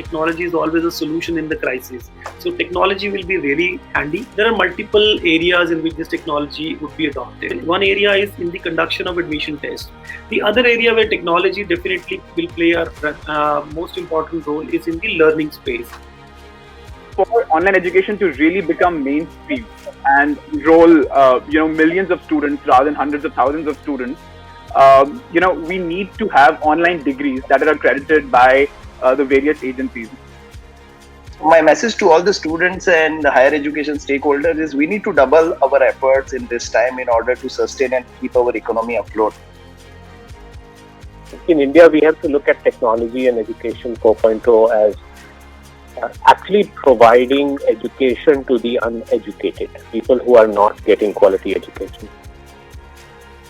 technology is always a solution in the crisis. So technology will be really handy. There are multiple areas in which this technology would be adopted. One area is in the conduction of admission tests. The other area where technology definitely will play a most important role is in the learning space. For online education to really become mainstream and enroll millions of students rather than hundreds of thousands of students, we need to have online degrees that are accredited by the various agencies. My message to all the students and the higher education stakeholders is we need to double our efforts in this time in order to sustain and keep our economy afloat. In India, we have to look at technology and education 4.0 as actually providing education to the uneducated, people who are not getting quality education.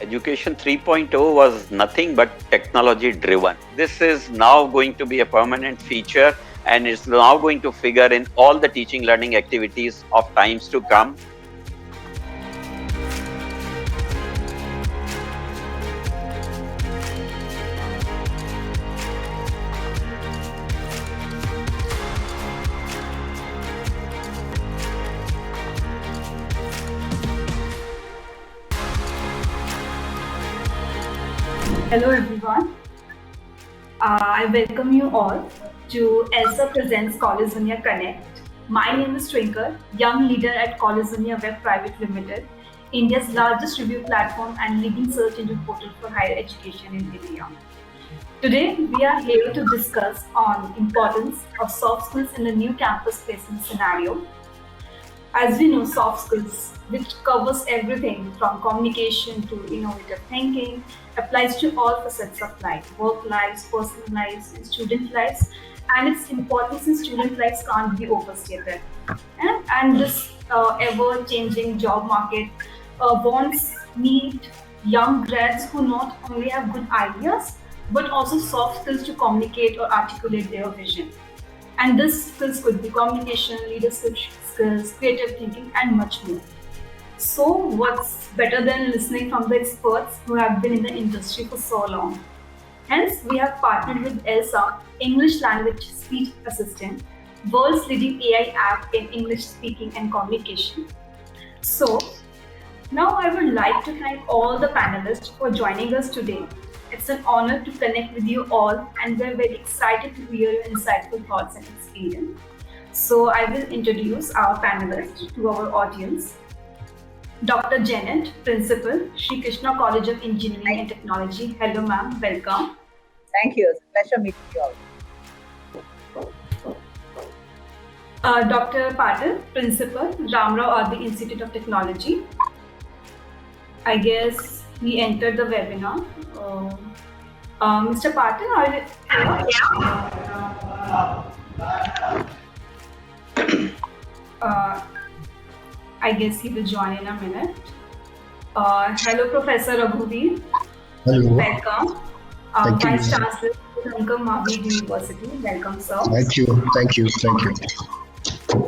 Education 3.0 was nothing but technology driven. This is now going to be a permanent feature and is now going to figure in all the teaching learning activities of times to come. Hello everyone. I welcome you all to Elsa Presents Collegedunia Connect. My name is Teerthanker, young leader at Collegedunia Web Private Limited, India's largest review platform and leading search engine portal for higher education in India. Today, we are here to discuss on importance of soft skills in the new campus placement scenario. As we know, soft skills, which covers everything from communication to innovative thinking, applies to all facets of life, work lives, personal lives, and student lives, and its importance in student lives can't be overstated. And this ever-changing job market need young grads who not only have good ideas, but also soft skills to communicate or articulate their vision. And these skills could be communication, leadership skills, creative thinking, and much more. So what's better than listening from the experts who have been in the industry for so long? Hence, we have partnered with Elsa, English Language Speech Assistant, world's leading AI app in English speaking and communication. So, now I would like to thank all the panelists for joining us today. It's an honor to connect with you all, and we're very excited to hear your insightful thoughts and experience. So I will introduce our panelists to our audience. Dr. Janet, Principal, Sri Krishna College of Engineering and Technology. Hello ma'am, welcome. Thank you, it's a pleasure meeting you all. Dr. Patil, Principal, Ramrao Adik Institute of Technology. I guess we entered the webinar. Mr. Patil, are you here? I guess he will join in a minute. Hello, Professor Raghuvir. Hello. Welcome. Vice-Chancellor, Mahaveer University. Welcome, sir. Thank you.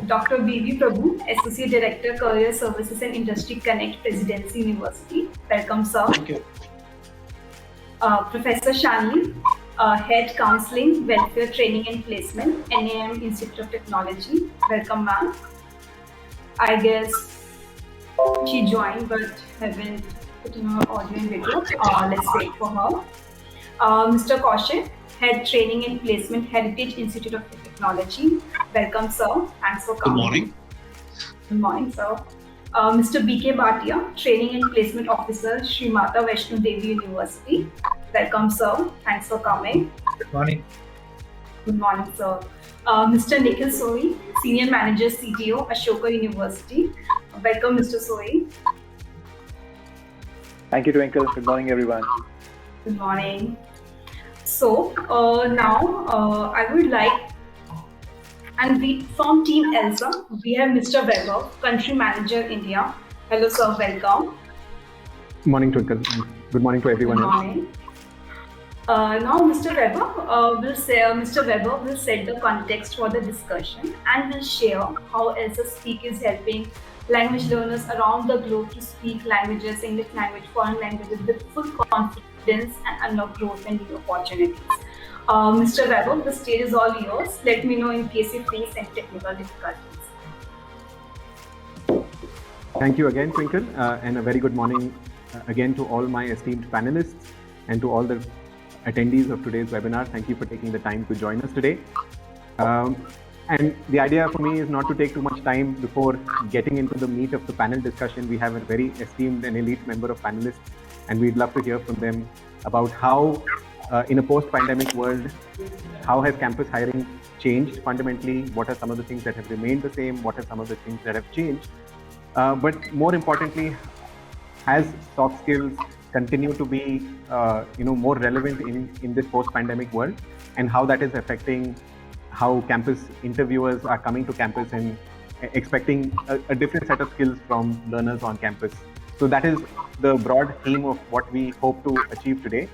Dr. Prabhu, Associate Director, Career Services and Industry Connect, Presidency University. Welcome, sir. Thank you. Professor Shalini, Head Counselling, Welfare Training and Placement, NMAM Institute of Technology. Welcome, ma'am. I guess she joined but haven't put in her audio and video. Let's wait for her. Mr. Kaushik, Head Training and Placement, Heritage Institute of Technology. Welcome, sir. Thanks for coming. Good morning. Good morning, sir. Mr. B.K. Bhatia, Training and Placement Officer, Sri Mata Vaishno Devi University. Welcome, sir. Thanks for coming. Good morning. Good morning, sir. Mr. Nikhil Sohi, Senior Manager, CTO, Ashoka University. Welcome, Mr. Sohi. Thank you, Twinkle. Good morning, everyone. Good morning. So now I would like, and from Team Elsa, we have Mr. Vaibhav, Country Manager, India. Hello, sir. Welcome. Good morning, Twinkle. Good morning to everyone. Good morning. Now, Mr. Vaibhav will set the context for the discussion and will share how Elsa Speak is helping language learners around the globe to speak languages, English language, foreign languages with full confidence and unlock growth and new opportunities. Mr. Vaibhav, the stage is all yours. Let me know in case you face any technical difficulties. Thank you again, Twinkle, and a very good morning again to all my esteemed panelists and to all the attendees of today's webinar. Thank you for taking the time to join us today. And the idea for me is not to take too much time before getting into the meat of the panel discussion. We have a very esteemed and elite member of panelists, and we'd love to hear from them about how, in a post-pandemic world, how has campus hiring changed fundamentally? What are some of the things that have remained the same? What are some of the things that have changed? But more importantly, has soft skills continue to be more relevant in this post-pandemic world, and how that is affecting how campus interviewers are coming to campus and expecting a different set of skills from learners on campus. So that is the broad theme of what we hope to achieve today.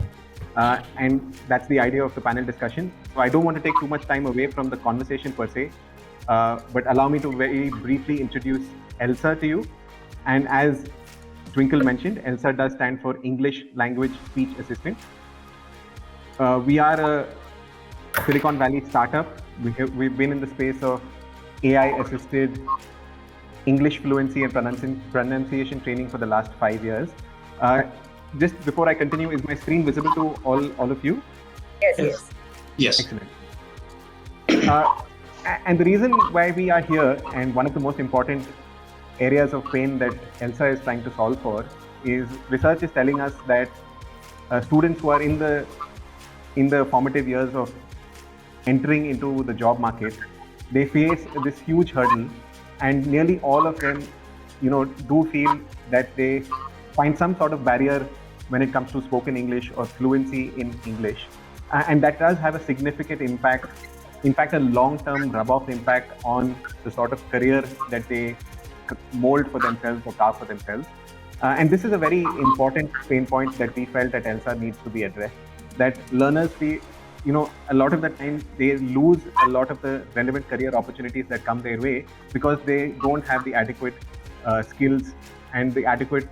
And that's the idea of the panel discussion. So I don't want to take too much time away from the conversation per se, but allow me to very briefly introduce Elsa to you. And as Twinkle mentioned, Elsa does stand for English Language Speech Assistant. We are a Silicon Valley startup. We've been in the space of AI-assisted English fluency and pronunciation training for the last 5 years. Just before I continue, is my screen visible to all of you? Yes. Yes. Excellent. And the reason why we are here, and one of the most important areas of pain that Elsa is trying to solve for, is research is telling us that students who are in the formative years of entering into the job market, they face this huge hurdle, and nearly all of them, do feel that they find some sort of barrier when it comes to spoken English or fluency in English, and that does have a significant impact. In fact, a long-term rub-off impact on the sort of career that they mold for themselves or carve for themselves. And this is a very important pain point that we felt that Elsa needs to be addressed. That learners feel, a lot of the time they lose a lot of the relevant career opportunities that come their way because they don't have the adequate skills and the adequate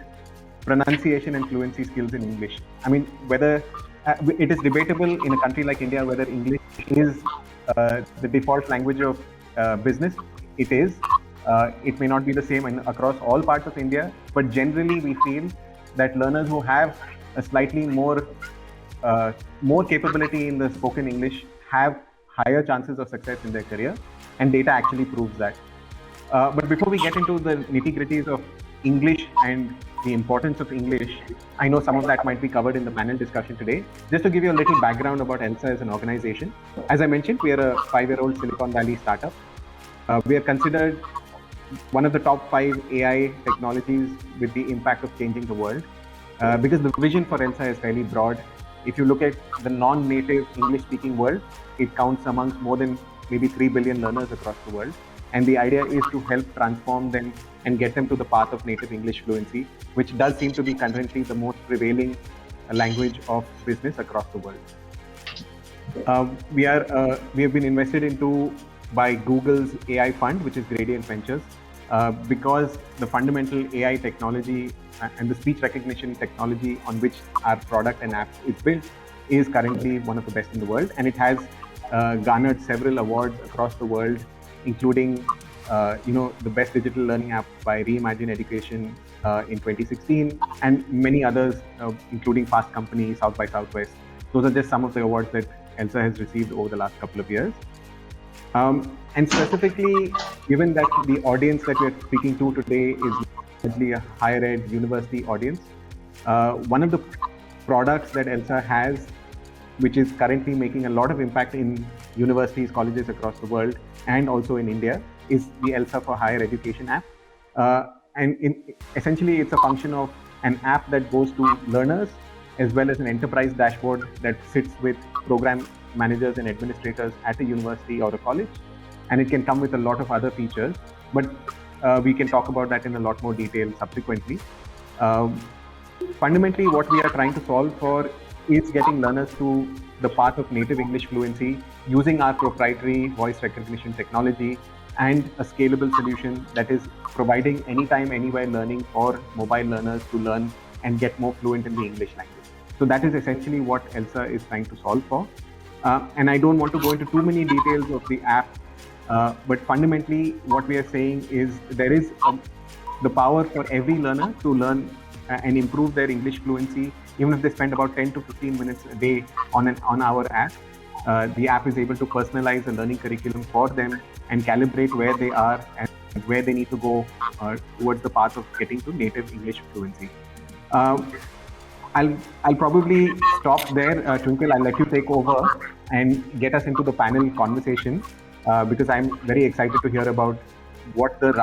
pronunciation and fluency skills in English. I mean, whether it is debatable in a country like India whether English is the default language of business. It is. It may not be the same across all parts of India, but generally we feel that learners who have a slightly more capability in the spoken English have higher chances of success in their career, and data actually proves that. But before we get into the nitty-gritties of English and the importance of English, I know some of that might be covered in the panel discussion today. Just to give you a little background about Elsa as an organization, as I mentioned, we are a 5-year-old Silicon Valley startup. We are considered one of the top 5 AI technologies with the impact of changing the world, because the vision for Elsa is fairly broad. If you look at the non-native English-speaking world, it counts amongst more than maybe 3 billion learners across the world. And the idea is to help transform them and get them to the path of native English fluency, which does seem to be currently the most prevailing language of business across the world. We have been invested into by Google's AI fund, which is Gradient Ventures, because the fundamental AI technology and the speech recognition technology on which our product and app is built is currently one of the best in the world, and it has garnered several awards across the world, including the best digital learning app by Reimagine Education in 2016, and many others, including Fast Company, South by Southwest. Those are just some of the awards that Elsa has received over the last couple of years. And specifically, given that the audience that we're speaking to today is largely a higher ed university audience, one of the products that Elsa has, which is currently making a lot of impact in universities, colleges across the world, and also in India, is the Elsa for Higher Education app. Essentially, it's a function of an app that goes to learners, as well as an enterprise dashboard that sits with program managers and administrators at a university or a college. And it can come with a lot of other features, but we can talk about that in a lot more detail subsequently. Fundamentally, what we are trying to solve for is getting learners to the path of native English fluency using our proprietary voice recognition technology and a scalable solution that is providing anytime, anywhere learning for mobile learners to learn and get more fluent in the English language. So that is essentially what Elsa is trying to solve for. And I don't want to go into too many details of the app, but fundamentally what we are saying is there is the power for every learner to learn and improve their English fluency, even if they spend about 10 to 15 minutes a day on our app. The app is able to personalize a learning curriculum for them and calibrate where they are and where they need to go towards the path of getting to native English fluency. I'll probably stop there, Twinkle. I'll let you take over and get us into the panel conversation because I'm very excited to hear about what the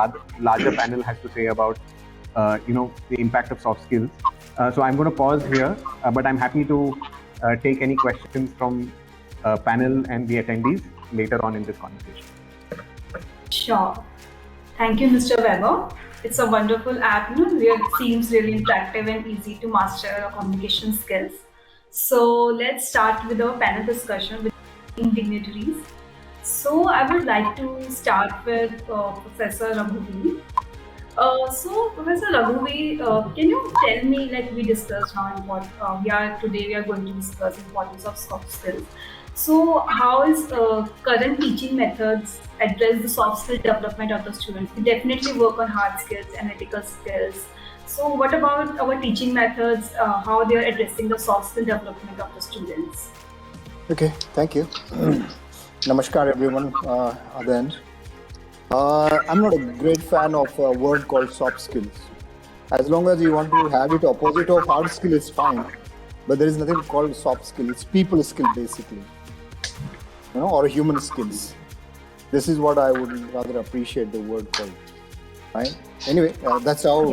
larger panel has to say about the impact of soft skills. So I'm going to pause here, but I'm happy to take any questions from panel and the attendees later on in this conversation. Sure. Thank you, Mr. Vaibhav. It's a wonderful app. It seems really interactive and easy to master our communication skills. So let's start with our panel discussion with dignitaries. So I would like to start with Professor Raghuvir. So Professor Raghuvir, can you tell me, like we discussed how important today we are going to discuss importance of soft skills. So how is current teaching methods address the soft skill development of the students? We definitely work on hard skills, analytical skills. So what about our teaching methods, how they are addressing the soft skill development of the students? Okay, thank you. Namaskar everyone, Anand. I'm not a great fan of a word called soft skills. As long as you want to have it opposite of hard skill, it's fine. But there is nothing called soft skill. It's people skill basically, or human skills. This is what I would rather appreciate the word called. Right? Anyway, that's how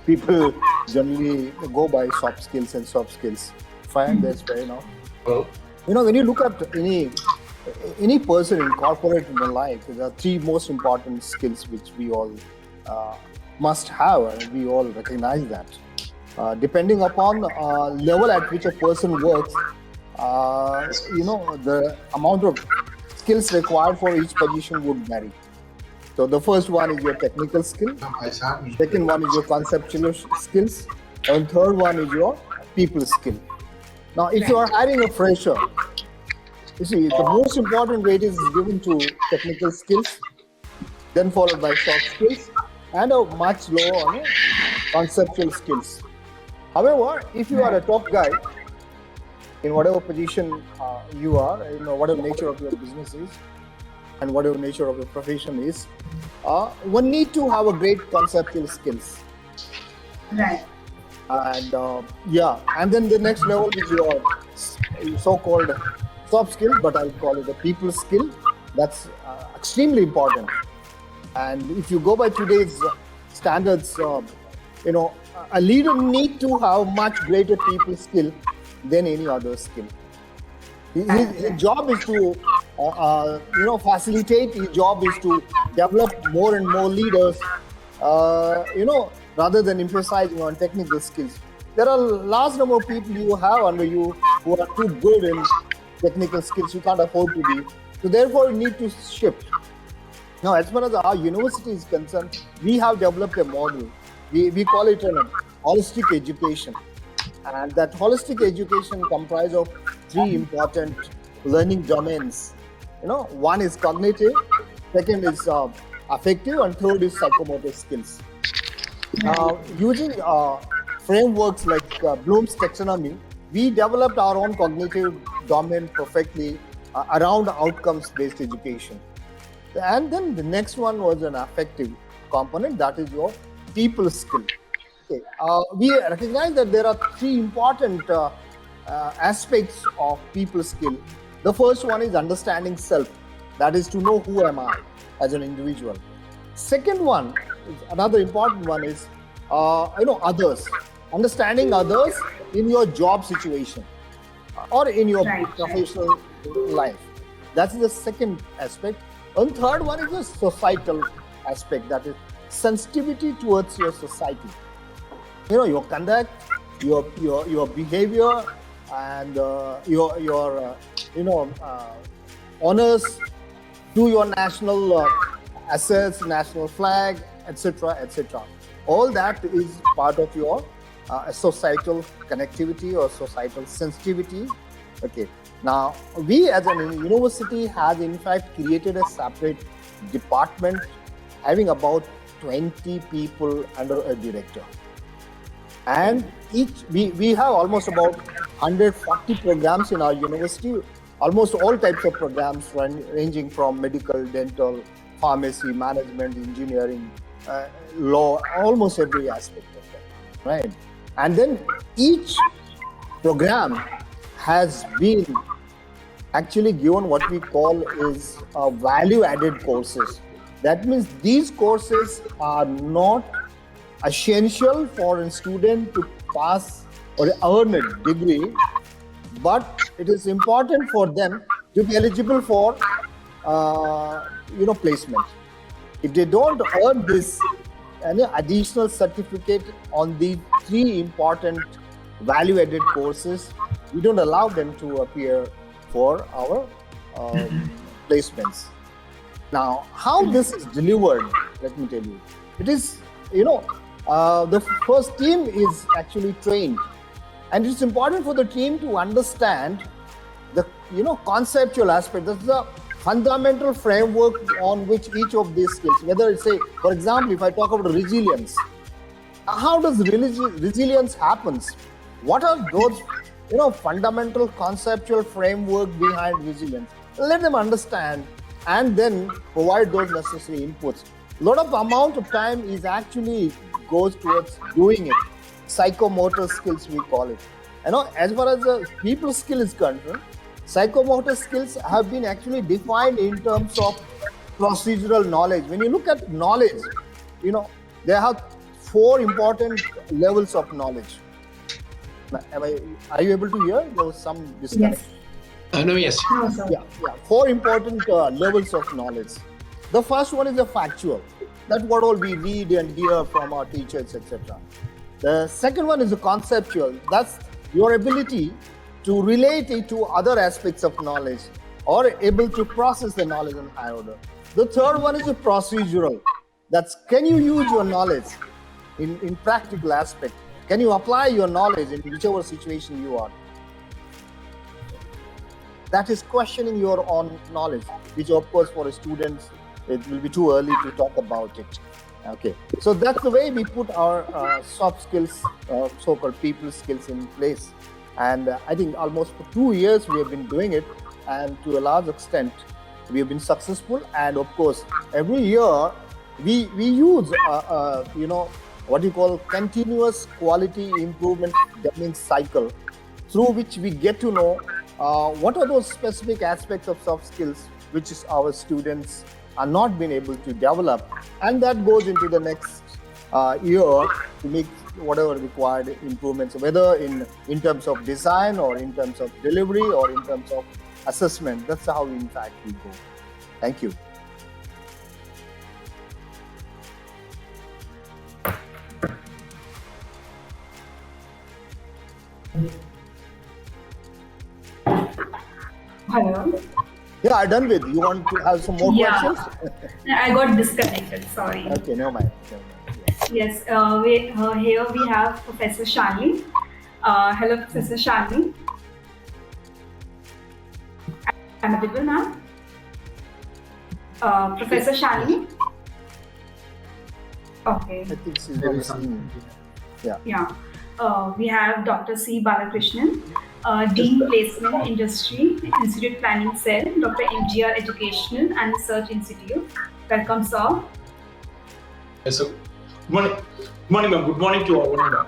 people generally go by soft skills and soft skills. Fine, that's fair enough. When you look at any person in corporate life, there are three most important skills which we all must have, and we all recognize that. Depending upon level at which a person works, the amount of skills required for each position would vary. So the first one is your technical skill, second one is your conceptual skills, and third one is your people skill. Now, if you are hiring a fresher, you see, the most important weight is given to technical skills, then followed by soft skills, and a much lower on conceptual skills. However, if you are a top guy in whatever position you are, whatever nature of your business is, and whatever nature of your profession is, one need to have a great conceptual skills. Right. And and then the next level is your so-called soft skill, but I'll call it a people skill. That's extremely important. And if you go by today's standards, a leader need to have much greater people skill than any other skill. His job is to, facilitate. His job is to develop more and more leaders, rather than emphasizing on technical skills. There are a large number of people you have under you who are too good in technical skills. You can't afford to be. So therefore, you need to shift. Now, as far as our university is concerned, we have developed a model. We call it an holistic education. And that holistic education comprises of three important learning domains. One is cognitive, second is affective, and third is psychomotor skills. Now, using frameworks like Bloom's taxonomy, we developed our own cognitive domain perfectly around outcomes-based education. And then the next one was an affective component, that is your people skill. Okay. We recognize that there are three important aspects of people skill. The first one is understanding self, that is to know who am I as an individual. Second one, another important one is others, understanding others in your job situation or in your professional life. That's the second aspect. And third one is the societal aspect, that is sensitivity towards your society. Your conduct, your behavior, and your honors to your national assets, national flag, etc., etc. All that is part of your societal connectivity or societal sensitivity Okay. Now, we as a university has in fact created a separate department having about 20 people under a director. And we have almost about 140 programs in our university, almost all types of programs ranging from medical, dental, pharmacy, management, engineering, law, almost every aspect of that, right? And then each program has been actually given what we call is value-added courses. That means these courses are not essential for a student to pass or earn a degree, but it is important for them to be eligible for placement. If they don't earn this additional certificate on the 3 important value-added courses, we don't allow them to appear for our placements. Now, how this is delivered, let me tell you. It is, the first team is actually trained, and it's important for the team to understand the, conceptual aspect. That's the fundamental framework on which each of these skills, whether it's for example, if I talk about resilience, how does resilience happens? What are those, fundamental conceptual framework behind resilience? Let them understand and then provide those necessary inputs. A lot of amount of time is actually goes towards doing it. Psychomotor skills, we call it. As far as the people skill is concerned, psychomotor skills have been actually defined in terms of procedural knowledge. When you look at knowledge, there are 4 important levels of knowledge. Are you able to hear? There was some disconnect. Yes. No, yes. No, yeah. 4 important levels of knowledge. The first one is the factual. That's what all we read and hear from our teachers, etc. The second one is the conceptual. That's your ability to relate it to other aspects of knowledge or able to process the knowledge in higher order. The third one is the procedural. That's can you use your knowledge in practical aspect? Can you apply your knowledge in whichever situation you are? That is questioning your own knowledge, which of course for students, it will be too early to talk about it. Okay, so that's the way we put our soft skills, so-called people skills in place. And I think almost for 2 years we have been doing it, and to a large extent we have been successful. And of course, every year we use what you call continuous quality improvement learning cycle, through which we get to know what are those specific aspects of soft skills which is our students are not being able to develop, and that goes into the next year to make whatever required improvements, whether in terms of design or in terms of delivery or in terms of assessment. That's how in fact we go. Thank you. Hello. Yeah, I'm done with. You want to have some more questions? I got disconnected. Sorry. Okay, no mind. Yes. Here we have Professor Shalini. Hello, Professor Shalini. I'm audible, ma'am. Professor Shalini. Okay. I think she's very seen. Yeah. Yeah. We have Dr. C. Balakrishnan, Dean Placement Industry, Institute Planning Cell, Dr. MGR Educational and Research Institute. Welcome, sir. Yes, sir. Good morning, ma'am. Good morning to all.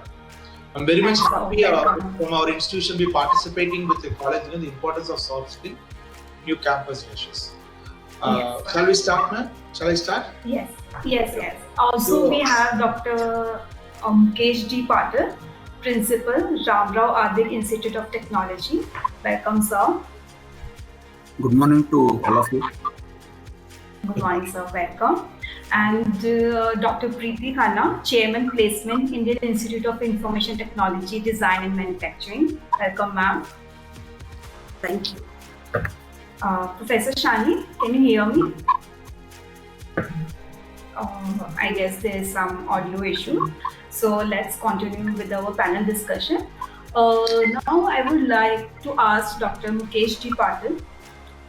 I'm very much happy from our institution be participating with the college in the importance of soft skill, new campus issues. Yes. Shall we start, ma'am? Shall I start? Yes. Also, we have Dr. Mukesh G. Patil, Principal, Ramrao Adik Institute of Technology. Welcome, sir. Good morning to all of you. Good morning, sir. Welcome. And Dr. Pritee Khanna, Chairman Placement, Indian Institute of Information Technology, Design and Manufacturing. Welcome, ma'am. Thank you. Professor Shani, can you hear me? I guess there is some audio issue. So let's continue with our panel discussion. Now I would like to ask Dr. Mukesh G. Patil.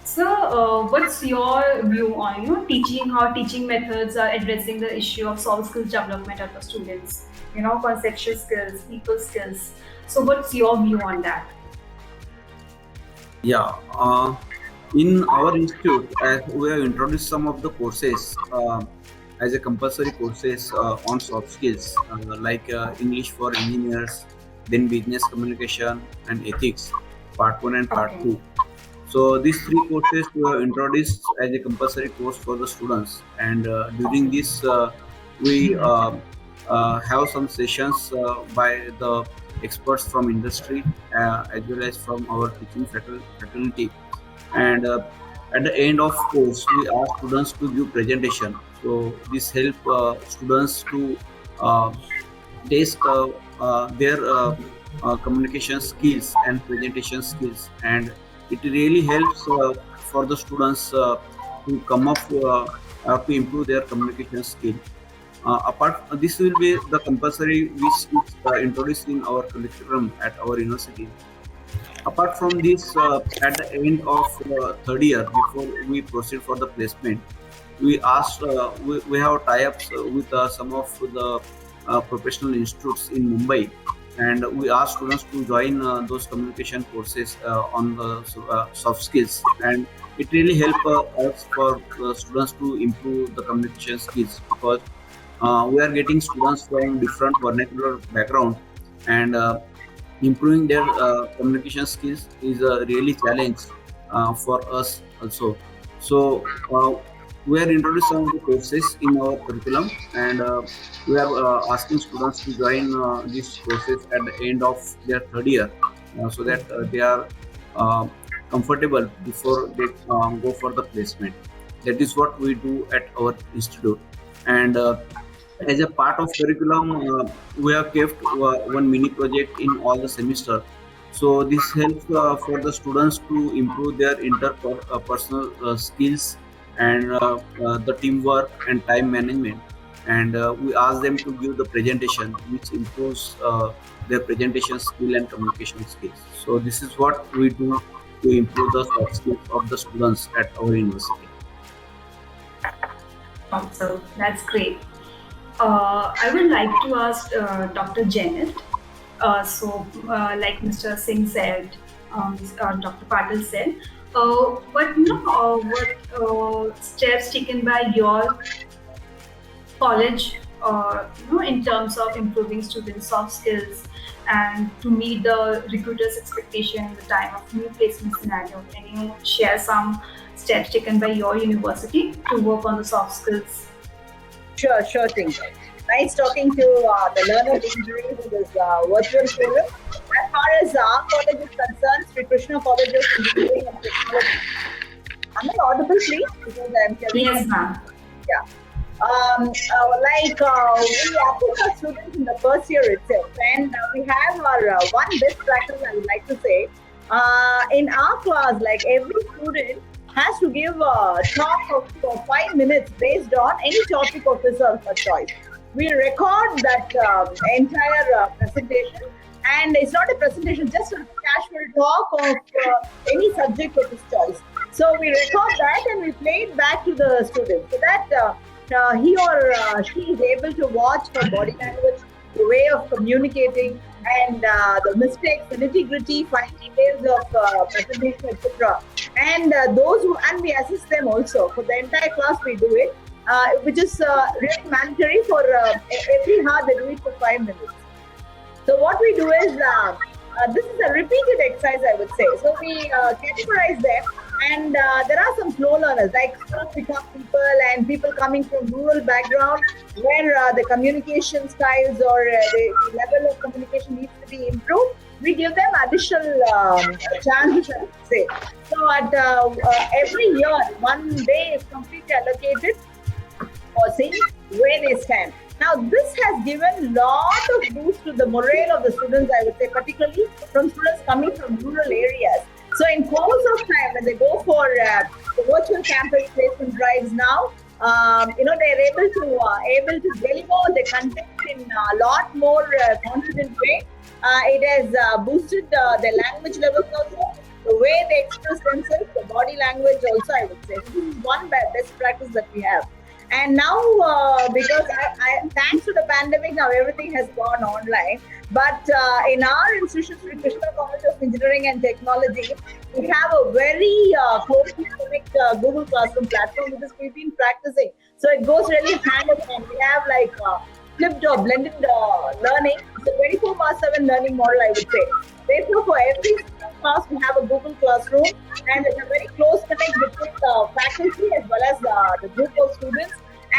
Sir, what's your view on teaching, how teaching methods are addressing the issue of soft skills development of the students? Conceptual skills, people skills. So, what's your view on that? Yeah, in our institute, as we have introduced some of the courses as a compulsory courses on soft skills, like English for engineers, then business communication and ethics, part 1 and part 2. So these 3 courses were introduced as a compulsory course for the students, and during this we have some sessions by the experts from industry as well as from our teaching faculty. And at the end of course, we ask students to give presentation. So this help students to test their communication skills and presentation skills, and it really helps for the students to come up to improve their communication skill. This will be the compulsory which is introduced in our curriculum at our university. Apart from this, at the end of 3rd year, before we proceed for the placement, we asked we have tie-ups with some of the professional institutes in Mumbai, and we ask students to join those communication courses on the soft skills, and it really helps us for students to improve the communication skills, because we are getting students from different vernacular background, and improving their communication skills is a really challenge for us also. So we are introducing some of the courses in our curriculum, and we are asking students to join these courses at the end of their 3rd year, so that they are comfortable before they go for the placement. That is what we do at our institute. And as a part of curriculum, we have kept one mini project in all the semester. So this helps for the students to improve their interpersonal skills and the teamwork and time management. And we ask them to give the presentation, which improves their presentation skill and communication skills. So this is what we do to improve the soft skills of the students at our university. So that's great. I would like to ask Dr. Janet. Like Mr. Singh said, Dr. Patil said, what steps taken by your college, in terms of improving students' soft skills and to meet the recruiters' expectation in the time of new placement scenario? Can you share some steps taken by your university to work on the soft skills? Sure thing. Nice talking to the learner dignitaries in this virtual forum. As far as our college is concerned, Sri KRISHNA College of Engineering and Technology. Am I audible, please? Because I am hearing. Yes, ma'am. Yeah. We approach our students in the first year itself, and we have our one best practice I would like to say. In our class, like every student has to give a talk for 5 minutes based on any topic of his or her choice. We record that entire presentation, and it's not a presentation, just a casual talk of any subject of his choice. So we record that and we play it back to the students, so that he or she is able to watch her body language, the way of communicating, and the mistakes, the nitty-gritty, fine details of presentation, etc. And and we assist them also. For the entire class, we do it, which is really mandatory for every hour they do it for 5 minutes. So what we do is, this is a repeated exercise, I would say. So we categorize them, and there are some slow learners, like pickup people and people coming from rural background, where the communication styles or the level of communication needs to be improved. We give them additional chances, I would say. So at every year, 1 day is completely allocated for seeing where they stand. Now, this has given lot of boost to the morale of the students, I would say, particularly from students coming from rural areas. So in course of time, when they go for the virtual campus placement drives now, they're able to deliver the content in a lot more confident way. It has boosted their language levels also, the way they express themselves, the body language also, I would say. So this is one best practice that we have. And now, because thanks to the pandemic, now everything has gone online. But in our institution, KRISHNA College of Engineering and Technology, we have a very closely connect Google Classroom platform, which is we've been practicing. So it goes really hand in hand. We have like flipped or blended learning. It's a 24/7 learning model, I would say. Therefore, for every class, we have a Google Classroom, and there's a very close connect between the faculty as well as the group of students.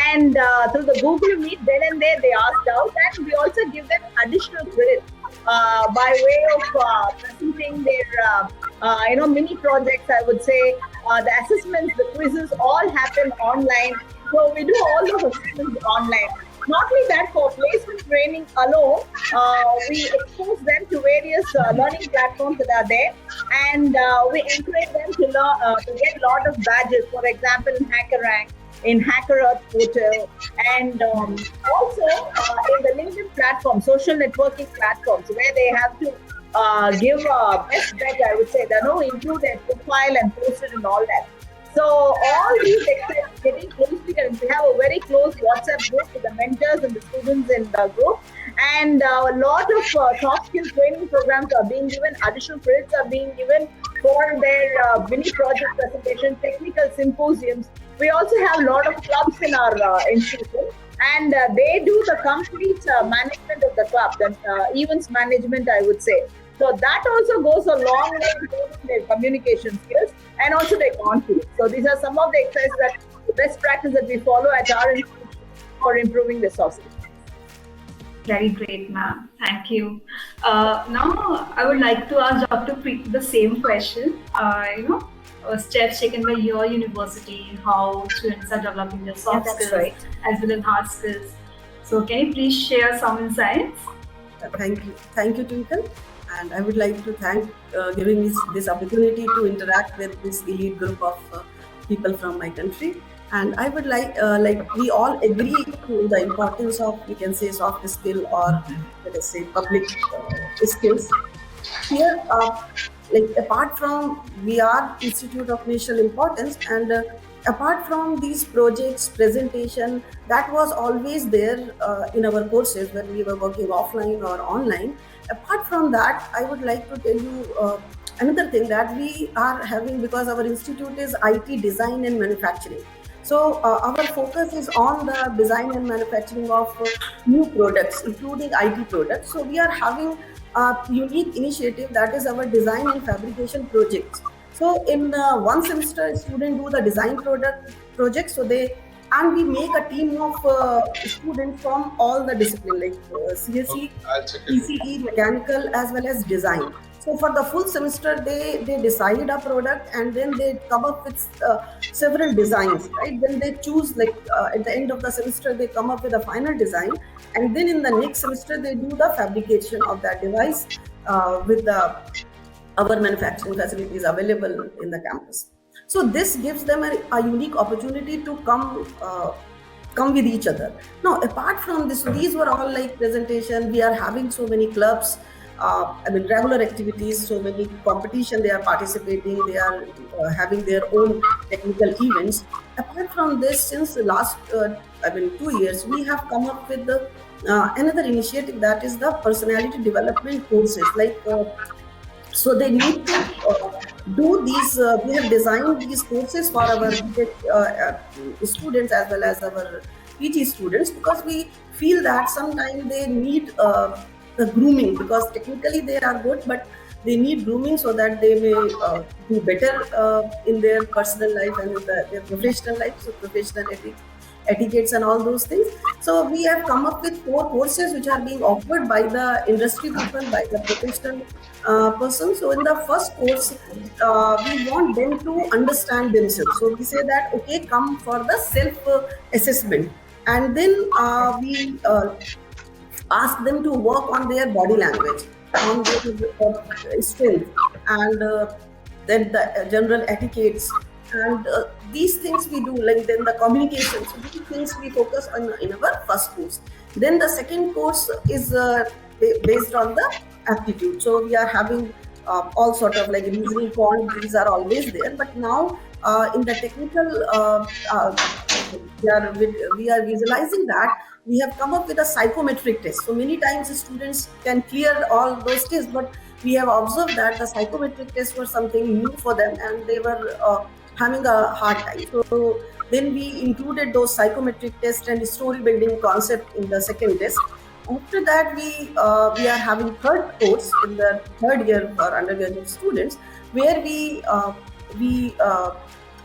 And through the Google Meet, then and there, they asked out, and we also give them additional credit by way of presenting their mini projects. I would say the assessments, the quizzes, all happen online. So we do all those assessments online. Not only that, for placement training alone, we expose them to various learning platforms that are there, and we encourage them to get a lot of badges. For example, in HackerRank, in HackerEarth portal, and also in the LinkedIn platform, social networking platforms, where they have to give a best bet, I would say, improve their profile and post it and all that. So all these exercises getting closely connected. We have a very close WhatsApp group with the mentors and the students in the group, and a lot of soft skills training programs are being given. Additional credits are being given for their mini project presentation, technical symposiums. We also have a lot of clubs in our institution, and they do the complete management of the club, the events management, I would say. So that also goes a long way in improving their communication skills and also their confidence. So these are some of the exercises the best practice that we follow at our institution for improving the soft skills. Very great, ma'am. Thank you. Now, I would like to ask Dr. Pritee the same question. Steps taken by your university, how students are developing their soft skills as well as hard skills. So, can you please share some insights? Thank you, Twinkle. And I would like to thank giving me this opportunity to interact with this elite group of people from my country. And I would like we all agree to the importance of, we can say, soft skill, or let us say public skills. Here, apart from, we are Institute of National Importance, and apart from these projects, presentation, that was always there in our courses when we were working offline or online. Apart from that, I would like to tell you another thing that we are having, because our institute is IT design and manufacturing. So our focus is on the design and manufacturing of new products, including IT products. So we are having a unique initiative, that is our design and fabrication projects. So in one semester, students do the design project. So and we make a team of students from all the disciplines, like CSE, ECE, mechanical, as well as design. So for the full semester, they decide a product, and then they come up with several designs, right? Then they choose, at the end of the semester, they come up with a final design, and then in the next semester, they do the fabrication of that device with our manufacturing facilities available in the campus. So this gives them a unique opportunity to come with each other. Now, apart from this, these were all like presentation. We are having so many clubs, regular activities, so many competition they are participating. They are having their own technical events. Apart from this, since the last 2 years, we have come up with another initiative, that is the personality development courses. So they need to do these. We have designed these courses for our students as well as our PG students, because we feel that sometimes they need the grooming, because technically they are good, but they need grooming so that they may do better in their personal life and in their professional life. So professional etiquettes and all those things. So we have come up with 4 courses which are being offered by the industry people, by the professional person. So in the first course, we want them to understand themselves. So we say that, okay, come for the self-assessment. And then we ask them to work on their body language, on their strength, and then the general etiquettes. And these things we do, then the communication. So these things we focus on in our first course. Then the second course is based on the aptitude. So we are having all sort of like reasoning, quant, these are always there. But now in the technical, we are visualizing that we have come up with a psychometric test. So many times students can clear all those tests, but we have observed that the psychometric tests were something new for them and they were having a hard time. So then we included those psychometric tests and story building concept in the second test. After that, we are having third course in the third year for undergraduate students, where we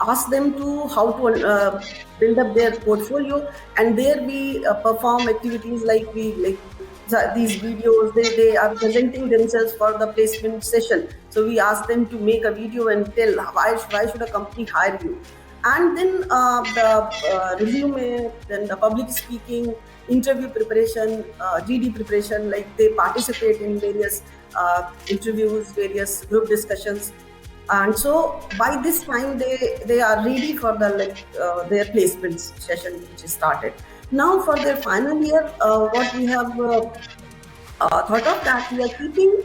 ask them to how to build up their portfolio, and there we perform activities like these videos. They are presenting themselves for the placement session. So we ask them to make a video and tell why should a company hire you, and then the resume, then the public speaking, interview preparation, GD preparation, like they participate in various interviews, various group discussions. And so by this time they are ready for the their placement session, which is started. Now for their final year, what we have thought of that, we are keeping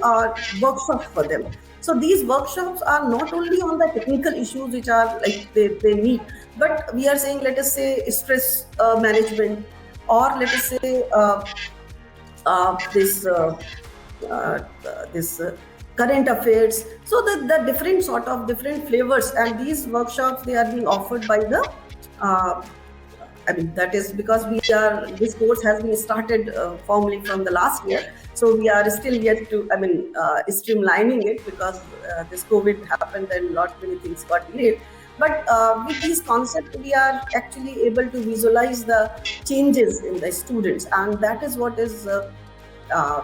workshops for them. So these workshops are not only on the technical issues which are like they need, but we are saying, let us say stress management, or let us say this current affairs. So the different sort of different flavors, and these workshops, they are being offered by the I mean, that is because this course has been started formally from the last year. So we are still yet to, streamlining it, because this COVID happened and lot many things got delayed. But with these concepts, we are actually able to visualize the changes in the students, and that is what is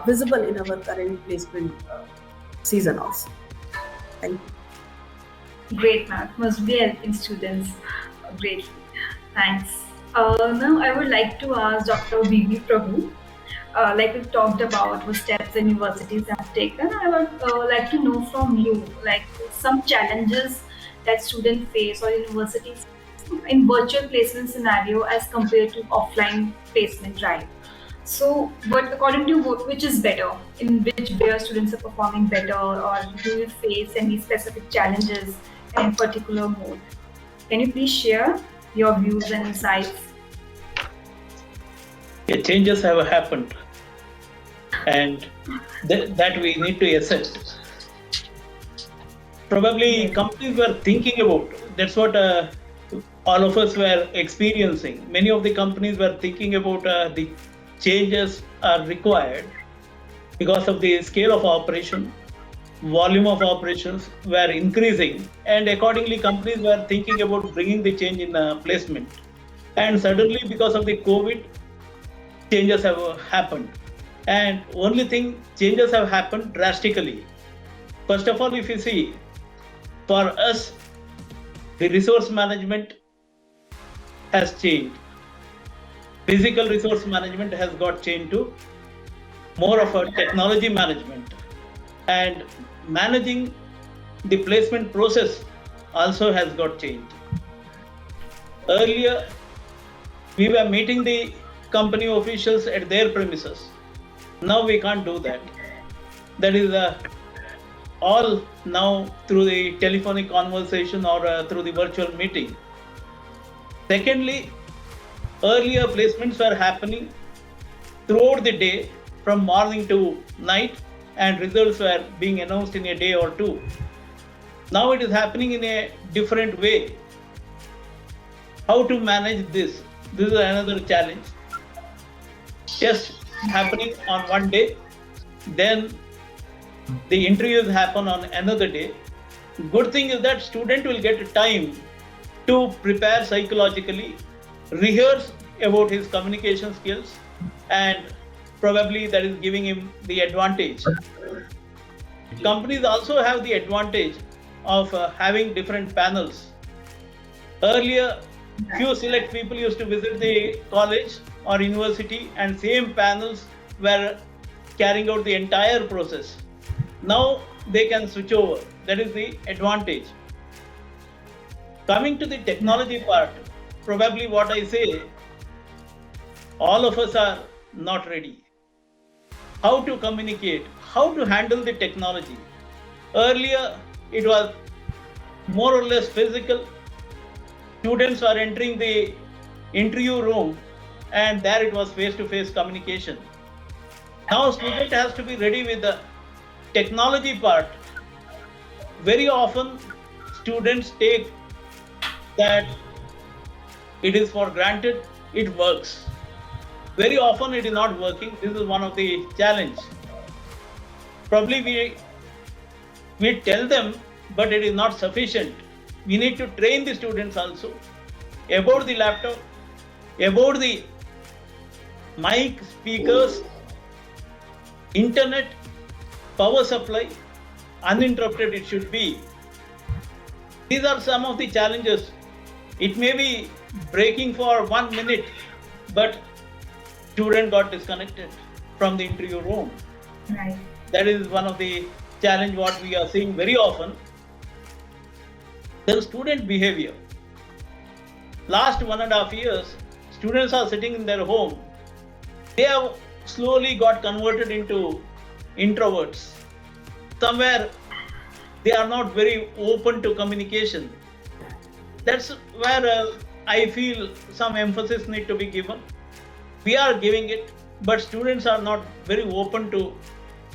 visible in our current placement season also. Thank you. Great, math must be helping students greatly. Thanks. Now I would like to ask Dr. V.V. Prabhu, like we talked about what steps the universities have taken. I would like to know from you, like some challenges that students face or universities in virtual placement scenario as compared to offline placement, right? So, but according to you, which is better? In which way students are performing better, or do you face any specific challenges in particular mode? Can you please share your views and insights? Yeah, changes have happened, and that we need to accept. Probably companies were thinking about, that's what all of us were experiencing. Many of the companies were thinking about the changes are required because of the scale of operation, volume of operations were increasing, and accordingly companies were thinking about bringing the change in placement. And suddenly, because of the COVID, changes have happened. And only thing, changes have happened drastically. First of all, if you see, for us, the resource management has changed. Physical resource management has got changed to more of a technology management, and managing the placement process also has got changed. Earlier, we were meeting the company officials at their premises. Now we can't do that. That is all now through the telephonic conversation or through the virtual meeting. Secondly, earlier placements were happening throughout the day from morning to night, and results were being announced in a day or two. Now it is happening in a different way. How to manage this? This is another challenge. Just happening on one day, then the interviews happen on another day. Good thing is that student will get time to prepare psychologically, rehearse about his communication skills, and probably that is giving him the advantage. Companies also have the advantage of having different panels. Earlier, few select people used to visit the college or university, and same panels were carrying out the entire process. Now they can switch over. That is the advantage. Coming to the technology part, probably what I say, all of us are not ready. how to communicate, how to handle the technology. Earlier, it was more or less physical. Students are entering the interview room and there it was face-to-face communication. Now student has to be ready with the technology part. Very often students take that it is for granted, it works. Very often it is not working. This is one of the challenge. Probably we tell them, but it is not sufficient. We need to train the students also about the laptop, about the mic, speakers, internet, power supply, uninterrupted it should be. These are some of the challenges. It may be breaking for 1 minute, but student got disconnected from the interview room. Right. That is one of the challenge what we are seeing very often. The student behavior. Last 1.5 years, students are sitting in their home. They have slowly got converted into introverts. Somewhere they are not very open to communication. That's where I feel some emphasis need to be given. We are giving it, but students are not very open to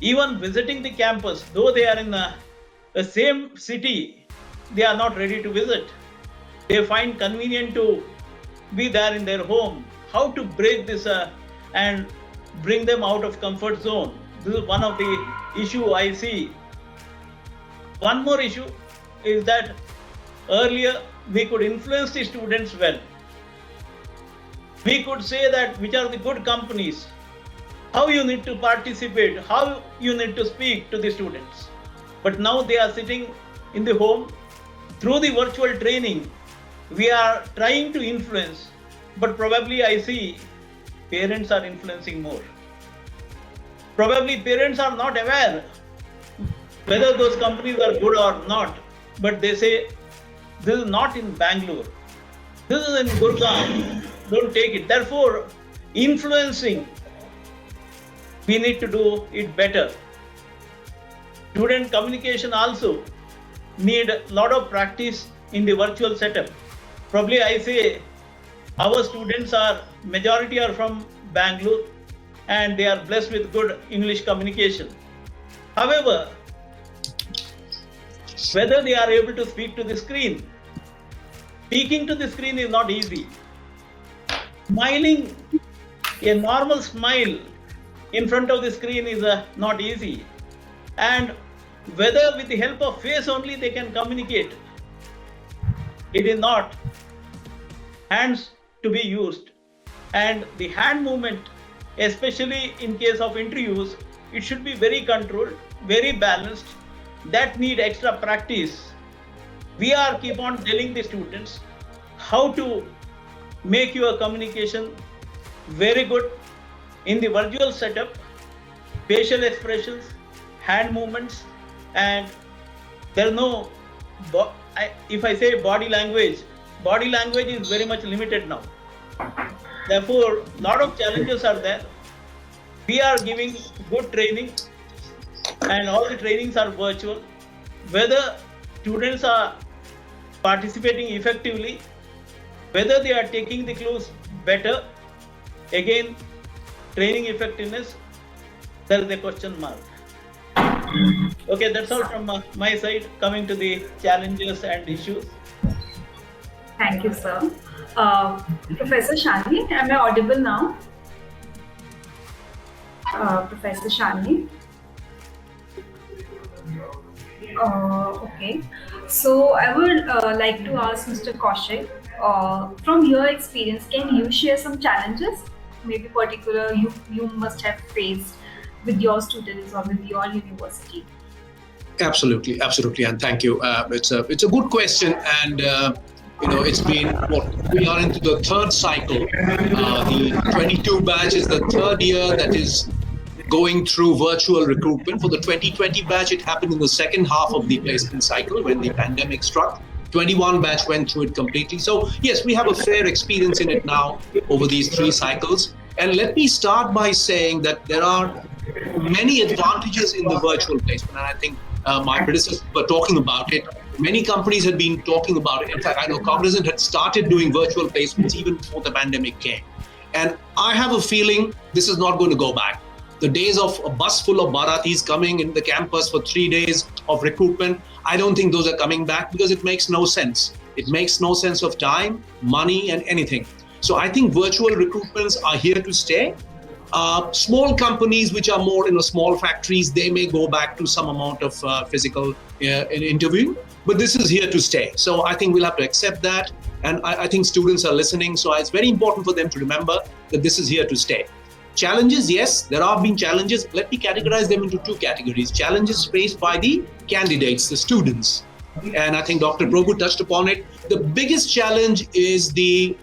even visiting the campus. Though they are in the same city, they are not ready to visit. They find convenient to be there in their home. How to break this and bring them out of comfort zone? This is one of the issue I see. One more issue is that earlier we could influence the students well. We could say that which are the good companies, how you need to participate, how you need to speak to the students. But now they are sitting in the home. Through the virtual training, we are trying to influence, but probably I see parents are influencing more. Probably parents are not aware whether those companies are good or not, but they say, this is not in Bangalore, this is in Gurgaon, don't take it. Therefore, influencing, we need to do it better. Student communication also need a lot of practice in the virtual setup. Probably I say our students are, majority are from Bangalore and they are blessed with good English communication. However, whether they are able to speak to the screen, speaking to the screen is not easy. Smiling, a normal smile in front of the screen is not easy. And whether with the help of face only they can communicate, it is not. Hands to be used. And the hand movement, especially in case of interviews, it should be very controlled, very balanced. That need extra practice. We are keep on telling the students how to make your communication very good in the virtual setup, facial expressions, hand movements, and there is no, if I say body language is very much limited now. Therefore, a lot of challenges are there. We are giving good training and all the trainings are virtual. Whether students are participating effectively, whether they are taking the clues better, again, training effectiveness, there is a question mark. Okay, that's all from my side. Coming to the challenges and issues. Thank you, sir. Professor Shalini, am I audible now? Professor Shalini. Okay. So I would like to ask Mr. Kaushik, from your experience, can you share some challenges, maybe particular you must have faced with your students or with your university? Absolutely, and thank you. It's a good question, and it's been we are into the third cycle. The 22 batch is the third year that is going through virtual recruitment. For the 2020 batch, it happened in the second half of the placement cycle when the pandemic struck. 21 batch went through it completely. So yes, we have a fair experience in it now over these 3 cycles. And let me start by saying that there are many advantages in the virtual placement, and I think my predecessors were talking about it. Many companies had been talking about it. In fact, I know Cognizant had started doing virtual placements even before the pandemic came. And I have a feeling this is not going to go back. The days of a bus full of Baratis coming in the campus for 3 days of recruitment, I don't think those are coming back because it makes no sense. It makes no sense of time, money, and anything. So I think virtual recruitments are here to stay. Small companies which are more in small factories, they may go back to some amount of physical interviewing, but this is here to stay. So I think we'll have to accept that. And I think students are listening. So it's very important for them to remember that this is here to stay. Challenges, yes, there have been challenges. Let me categorize them into two categories. Challenges faced by the candidates, the students. And I think Dr. Prabhu touched upon it. The biggest challenge is the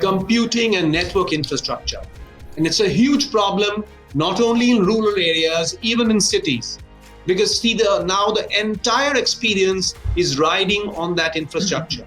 computing and network infrastructure. And it's a huge problem, not only in rural areas, even in cities. Because see, now the entire experience is riding on that infrastructure.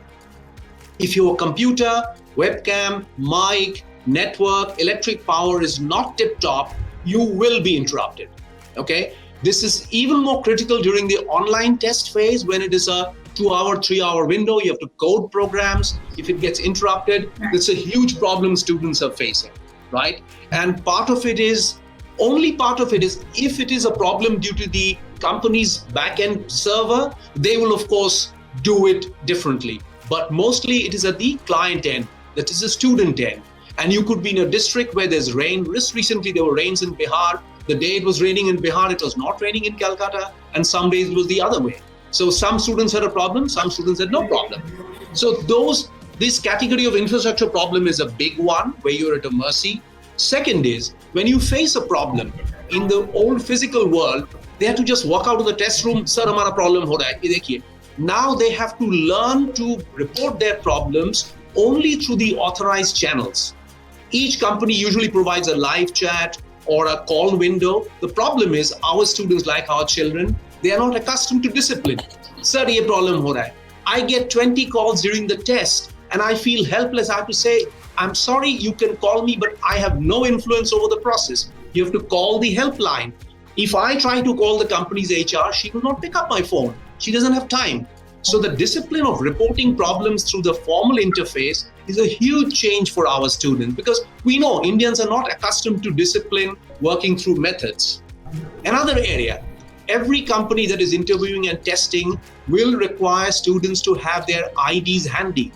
If your computer, webcam, mic, network, electric power is not tip-top, you will be interrupted, okay? This is even more critical during the online test phase when it is a 2-hour, 3-hour window. You have to code programs. If it gets interrupted, it's a huge problem students are facing, right? And only part of it is, if it is a problem due to the company's back-end server, they will of course do it differently. But mostly it is at the client end, that is the student end. And you could be in a district where there's rain. Just recently there were rains in Bihar. The day it was raining in Bihar, it was not raining in Calcutta. And some days it was the other way. So some students had a problem, some students had no problem. So this category of infrastructure problem is a big one where you're at a mercy. Second is, when you face a problem in the old physical world, they have to just walk out of the test room, sir, hamara problem ho raha hai, ye dekhiye. Now they have to learn to report their problems only through the authorized channels. Each company usually provides a live chat or a call window. The problem is our students, like our children, they are not accustomed to discipline. Sir, ye problem ho raha hai. I get 20 calls during the test and I feel helpless. I have to say, I'm sorry, you can call me, but I have no influence over the process. You have to call the helpline. If I try to call the company's HR, she will not pick up my phone. She doesn't have time. So the discipline of reporting problems through the formal interface is a huge change for our students, because we know Indians are not accustomed to discipline working through methods. Another area, every company that is interviewing and testing will require students to have their IDs handy.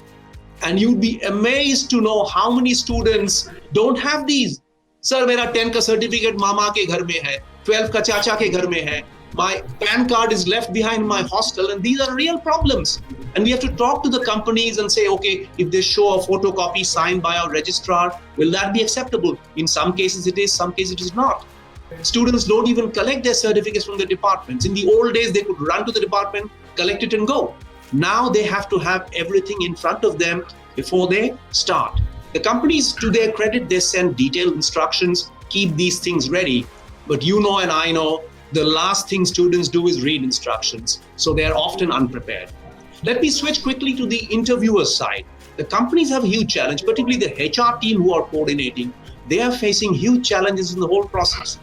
And you'd be amazed to know how many students don't have these. Sir, mera 10 ka certificate mama ke ghar mein hai, 12 ka chacha ke ghar mein hai. My PAN card is left behind in my hostel, and these are real problems. And we have to talk to the companies and say, okay, if they show a photocopy signed by our registrar, will that be acceptable? In some cases it is, some cases it is not. Students don't even collect their certificates from the departments. In the old days, they could run to the department, collect it and go. Now they have to have everything in front of them before they start. The companies, to their credit, they send detailed instructions, keep these things ready. But you know and I know, the last thing students do is read instructions. So they are often unprepared. Let me switch quickly to the interviewer side. The companies have a huge challenge, particularly the HR team who are coordinating. They are facing huge challenges in the whole process.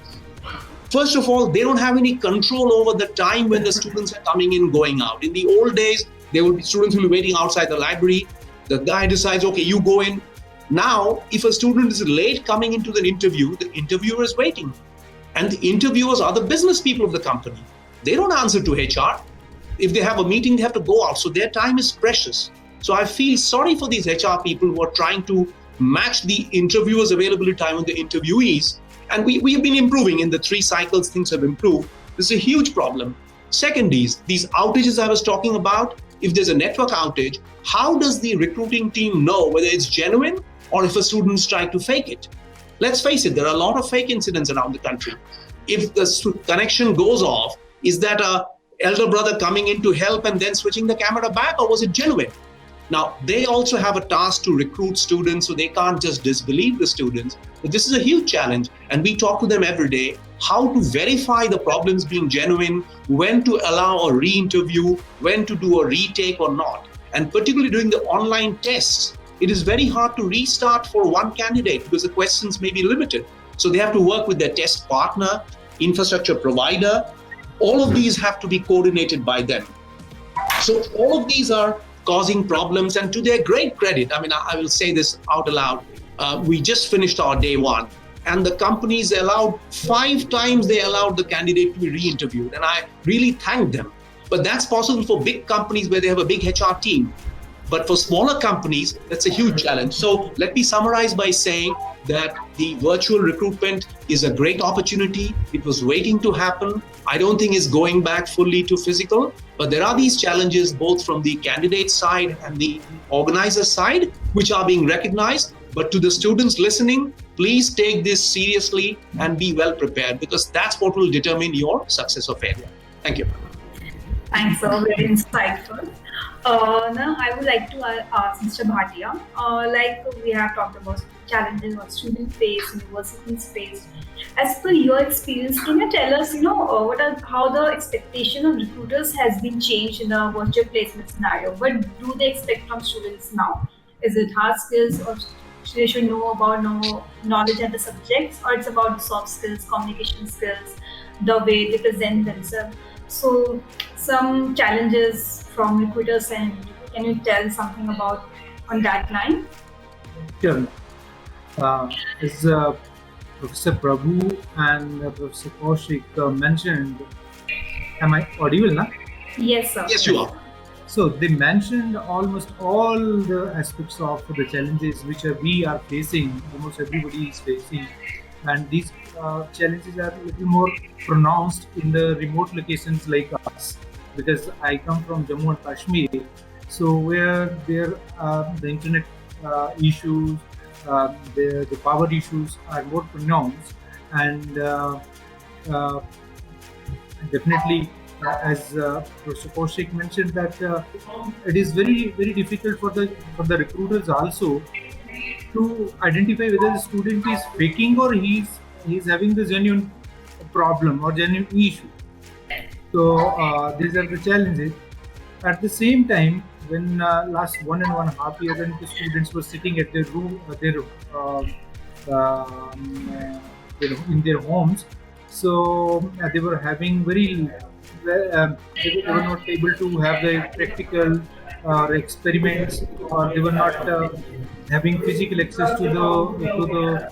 First of all, they don't have any control over the time when the students are coming in, going out. In the old days, there would be students who will be waiting outside the library. The guy decides, okay, you go in. Now, if a student is late coming into the interviewer is waiting. And the interviewers are the business people of the company. They don't answer to HR. If they have a meeting, they have to go out. So their time is precious. So I feel sorry for these HR people who are trying to match the interviewers' availability time with the interviewees. And we have been improving. In the 3 cycles, things have improved. This is a huge problem. Second is, these outages I was talking about, if there's a network outage, how does the recruiting team know whether it's genuine or if a student's trying to fake it? Let's face it, there are a lot of fake incidents around the country. If the connection goes off, is that a elder brother coming in to help and then switching the camera back, or was it genuine? Now, they also have a task to recruit students, so they can't just disbelieve the students. But this is a huge challenge, and we talk to them every day, how to verify the problems being genuine, when to allow a re-interview, when to do a retake or not. And particularly during the online tests, it is very hard to restart for one candidate because the questions may be limited. So they have to work with their test partner infrastructure provider. All of these have to be coordinated by them. So all of these are causing problems, and to their great credit, I mean, I will say this out aloud, we just finished our day one, and the companies allowed 5 times they allowed the candidate to be re-interviewed, and I really thank them. But that's possible for big companies where they have a big HR team. But for smaller companies, that's a huge challenge. So let me summarize by saying that the virtual recruitment is a great opportunity. It was waiting to happen. I don't think it's going back fully to physical, but there are these challenges both from the candidate side and the organizer side, which are being recognized. But to the students listening, please take this seriously and be well prepared, because that's what will determine your success or failure. Thank you. Thanks, sir. Very insightful. Now, I would like to ask Mr. Bhatia, like we have talked about challenges what students face, universities face. As per your experience, can you tell us, how the expectation of recruiters has been changed in the virtual placement scenario? What do they expect from students now? Is it hard skills, or they should know about knowledge and the subjects, or it's about soft skills, communication skills, the way they present themselves? So some challenges from recruiters, and can you tell something about on that line? Sure. As Professor Prabhu and Professor Kaushik mentioned, am I audible now? Yes, sir. Yes, you are. So they mentioned almost all the aspects of the challenges which we are facing, almost everybody is facing. And these challenges are a little more pronounced in the remote locations like us, because I come from Jammu and Kashmir, so where there the internet issues, the power issues are more pronounced, and definitely, as Professor Kaushik mentioned, that it is very, very difficult for the recruiters also to identify whether the student is faking or he's having the genuine problem or genuine issue. So these are the challenges. At the same time, when last 1.5 years, when the students were sitting at their room, in their homes, so they were having they were not able to have the practical experiments, or they were not having physical access to the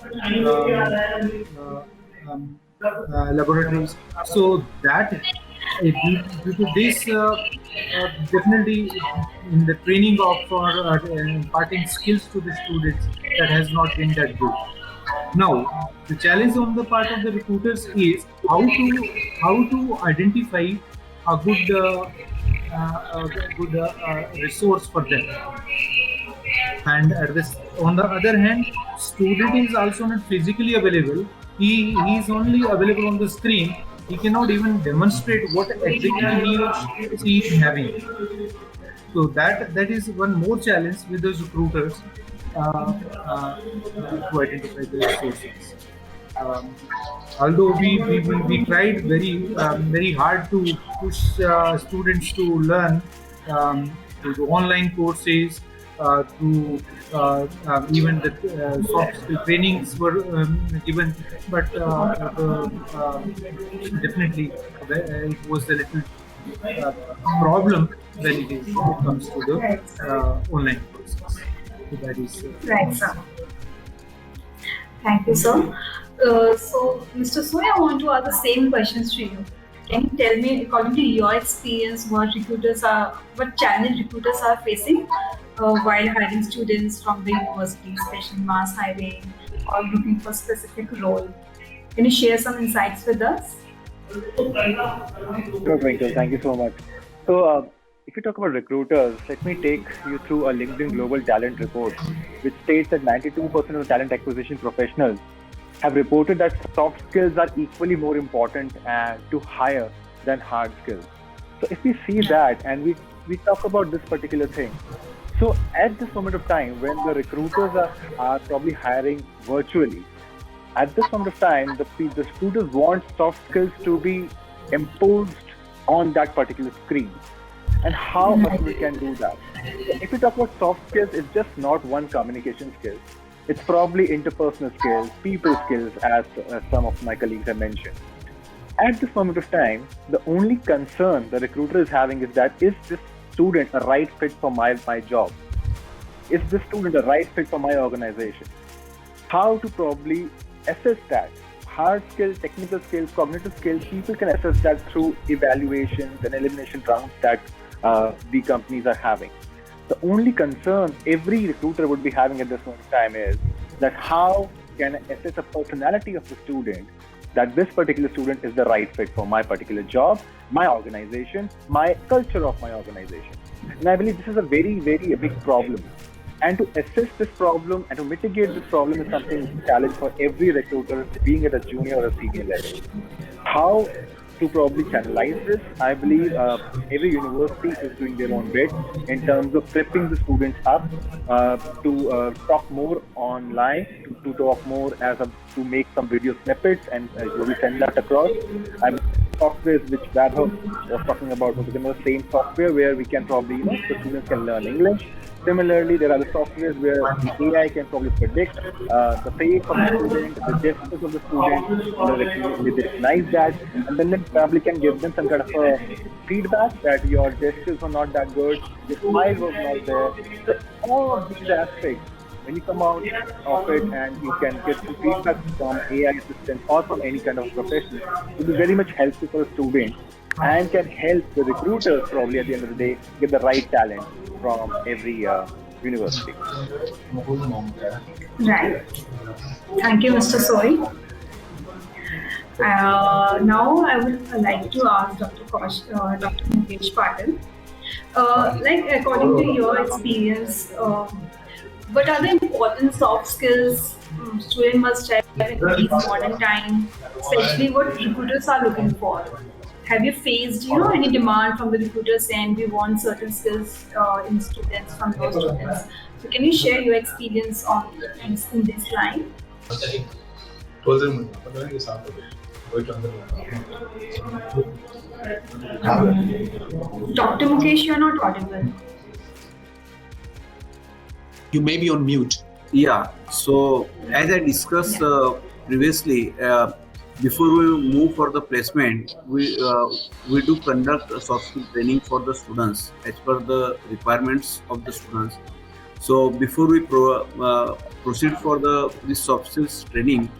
laboratories. So that due to this, definitely in the training of or imparting skills to the students, that has not been that good. Now, the challenge on the part of the recruiters is how to identify a good resource for them. And on the other hand, student is also not physically available. He is only available on the screen. He cannot even demonstrate what exactly he or she is having. So that is one more challenge with those recruiters to identify the resources. Although we tried very hard to push students to learn through online courses, through even the soft skill trainings were given, but definitely it was a little problem when it comes to the online courses. So that is right, sir. Thank you, sir. So, Mr. Soy, I want to ask the same questions to you. Can you tell me, according to your experience, what challenge recruiters are facing while hiring students from the university, especially mass hiring or looking for specific role? Can you share some insights with us? Sure, Twinkle. Thank you so much. So, if you talk about recruiters, let me take you through a LinkedIn Global Talent Report, which states that 92% of talent acquisition professionals have reported that soft skills are equally more important to hire than hard skills. So if we see that and we talk about this particular thing, so at this moment of time when the recruiters are probably hiring virtually, at this moment of time the recruiters want soft skills to be imposed on that particular screen. And how we can do that? If we talk about soft skills, it's just not one communication skill. It's probably interpersonal skills, people skills, as some of my colleagues have mentioned. At this moment of time, the only concern the recruiter is having is that, is this student a right fit for my job? Is this student a right fit for my organization? How to probably assess that? Hard skills, technical skills, cognitive skills, people can assess that through evaluations and elimination rounds that the companies are having. The only concern every recruiter would be having at this moment of time is that how can I assess the personality of the student, that this particular student is the right fit for my particular job, my organization, my culture of my organization. And I believe this is a very, very big problem. And to assess this problem and to mitigate this problem is something a challenge for every recruiter, being at a junior or a senior level. How to probably channelize this? I believe every university is doing their own bit in terms of prepping the students up to talk more online, to talk more to make some video snippets and we send that across. Softwares which Vaibhav was talking about was the same software where we can probably, the students can learn English. Similarly, there are the softwares where the AI can probably predict the face of the student, the gestures of the student, they recognize that, and then they probably can give them some kind of a feedback that your gestures were not that good, your smile was not there. So all of these aspects, when you come out of it and you can get some feedback from AI assistants or from any kind of professional, it will be very much helpful for a student and can help the recruiters probably at the end of the day get the right talent from every university. Right. Thank you, Mr. Soy. Now I would like to ask Dr. Mukesh Patil. According to your experience, what are the important soft skills students must have in these modern times, especially what recruiters are looking for? Have you faced, any demand from the recruiters saying we want certain skills in students from those students? So can you share your experience in this line? Dr. Mukesh, you are not audible. You may be on mute. Yeah. So as I discussed previously, before we move for the placement, we do conduct a soft skill training for the students as per the requirements of the students. So before we proceed for this soft skills training,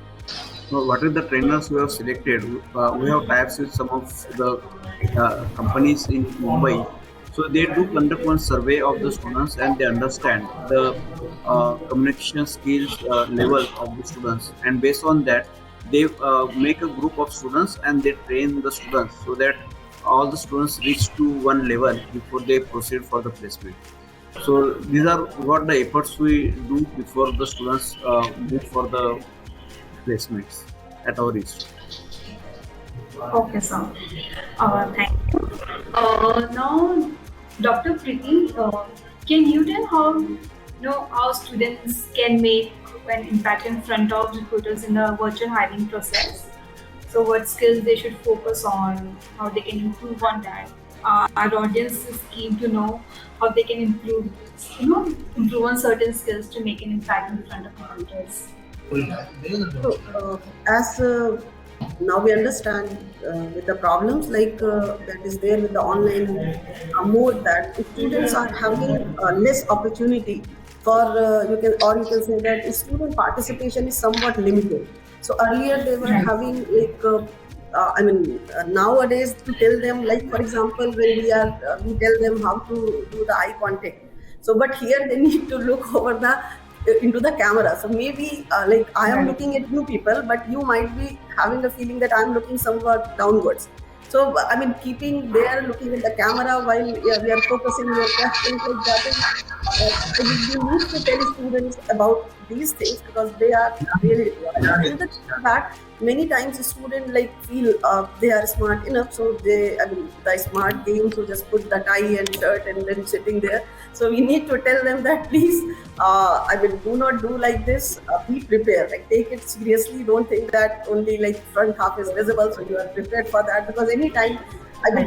what are the trainers we have selected? We have types with some of the companies in Mumbai. So they do conduct one survey of the students and they understand the communication skills level of the students, and based on that they make a group of students and they train the students so that all the students reach to one level before they proceed for the placement. So these are what the efforts we do before the students move for the placements at our institute. Okay, sir. Thank you. Now, Dr. Pritee, can you tell how students can make an impact in front of recruiters in the virtual hiring process? So, what skills they should focus on, how they can improve on that? Our audience is keen to know how they can improve on certain skills to make an impact in front of recruiters. So, as now we understand with the problems that is there with the online mode, that students are having less opportunity for you can say that student participation is somewhat limited. So earlier they were having nowadays to tell them, for example, when we tell them how to do the eye contact. So but here they need to look over into the camera. So maybe I am looking at you people, but you might be having a feeling that I am looking somewhat downwards. So keeping there, looking at the camera while we are focusing on your questions like that. You need to tell students about these things because they are really important. That many times a student feel they are smart enough, so the smart games who just put the tie and shirt and then sitting there. So we need to tell them that please, do not do like this. Be prepared. Take it seriously. Don't think that only front half is visible, so you are prepared for that. Because anytime,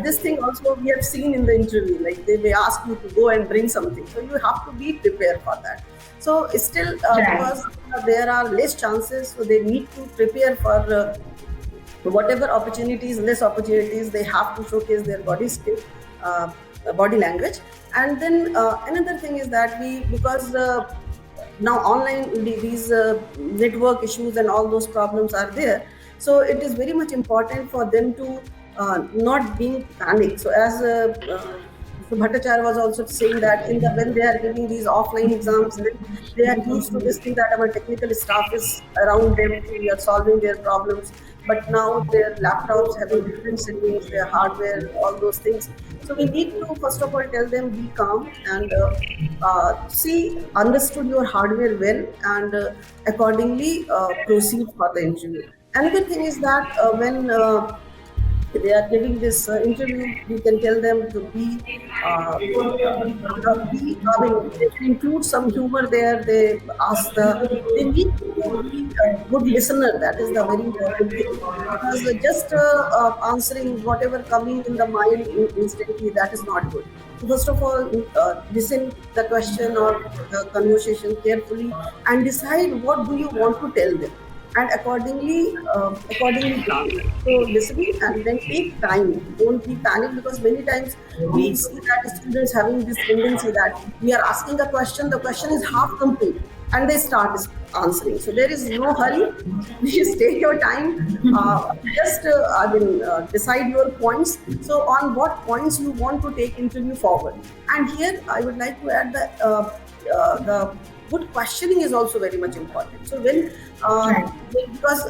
this thing also we have seen in the interview. They may ask you to go and bring something, so you have to be prepared for that. So still, because there are less chances, so they need to prepare for whatever opportunities, less opportunities, they have to showcase their body skill, body language. And then another thing is that because now online these network issues and all those problems are there, so it is very much important for them to not being panicked. So as Mr. Bhattacharya was also saying that when they are giving these offline exams, they are used to this thing that our technical staff is around them, we are solving their problems. But now their laptops having different settings, their hardware, all those things. So we need to first of all tell them be calm and understood your hardware well, and accordingly proceed for the interview. Another thing is that when they are giving this interview, you can tell them to be, they can include some humor there. They need to be a good listener. That is the very important thing. Because just answering whatever coming in the mind instantly, that is not good. So first of all, listen the question or the conversation carefully and decide what do you want to tell them. And accordingly plan. So listening and then take time. Don't be panicked, because many times we see that students having this tendency that we are asking a question, the question is half complete, and they start answering. So there is no hurry. Please take your time. Just decide your points. So on what points you want to take interview forward. And here I would like to add that the good questioning is also very much important. So when because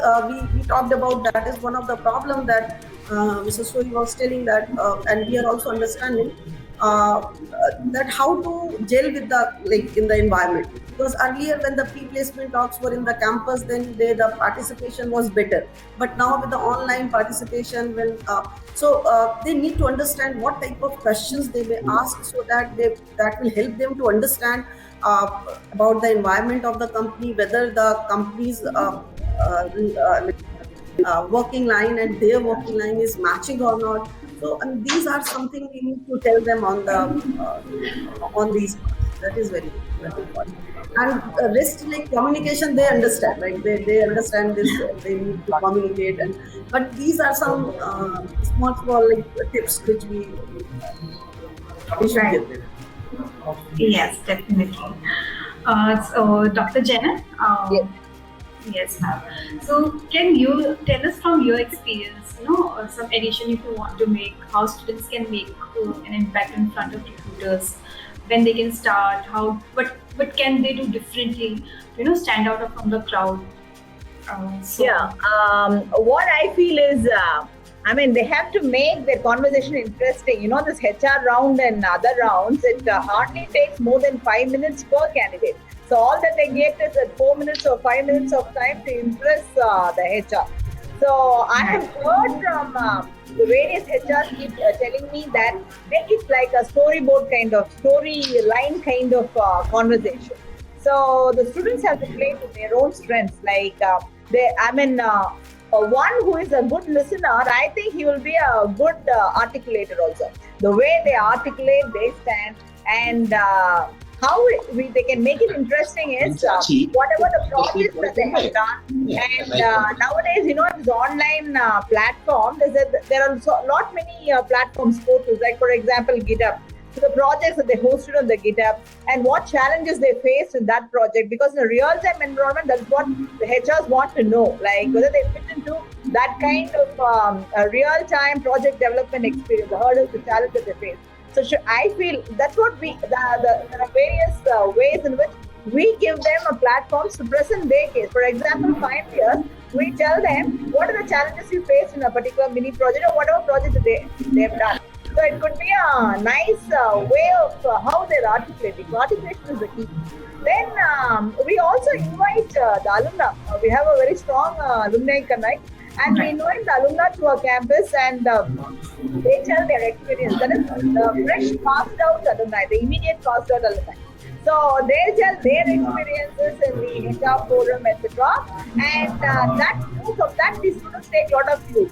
we talked about that is one of the problem that Mr. Sohi was telling that, and we are also understanding that how to gel with in the environment. Because earlier when the pre-placement talks were in the campus, then the participation was better. But now with the online participation, they need to understand what type of questions they may ask, so that that will help them to understand about the environment of the company, whether the company's working line and their working line is matching or not. So these are something we need to tell them on these parts. That is very, very important. And rest, like communication, they understand, right? They understand this. They need to communicate, but these are some small tips which we should give them. Yes, definitely. So, Dr. Jain, yes, ma'am. So, can you tell us from your experience, some addition if you want to make, how students can make an impact in front of recruiters, when they can start, what can they do differently, stand out from the crowd? What I feel is, they have to make their conversation interesting. This HR round and other rounds, it hardly takes more than 5 minutes per candidate. So all that they get is 4 minutes or 5 minutes of time to impress the HR. So I have heard from the various HRs keep telling me that make it like a storyboard kind of, storyline kind of conversation. So the students have to play to their own strengths. One who is a good listener, I think he will be a good articulator also. The way they articulate, they stand, and how they can make it interesting is whatever the projects that they have done. And nowadays, this online platform, there are lot many platforms, portals, like for example, GitHub. So the projects that they hosted on the GitHub and what challenges they faced in that project, because in a real-time environment, that's what the HRs want to know, like whether they fit into that kind of real-time project development experience, the hurdles, the challenges that they face. So I feel that's what there are various ways in which we give them a platform to present their case. For example, 5 years, we tell them what are the challenges you face in a particular mini project or whatever project that they have done. So it could be a nice way of how they're articulating. So articulation is the key. Then we also invite the alumni. We have a very strong alumni connect, and we invite the alumni to our campus, and they tell their experience. That is the fresh passed out alumni, the immediate passed out alumni. So they tell their experiences in the HR forum, etc. And from that, the students take a lot of views.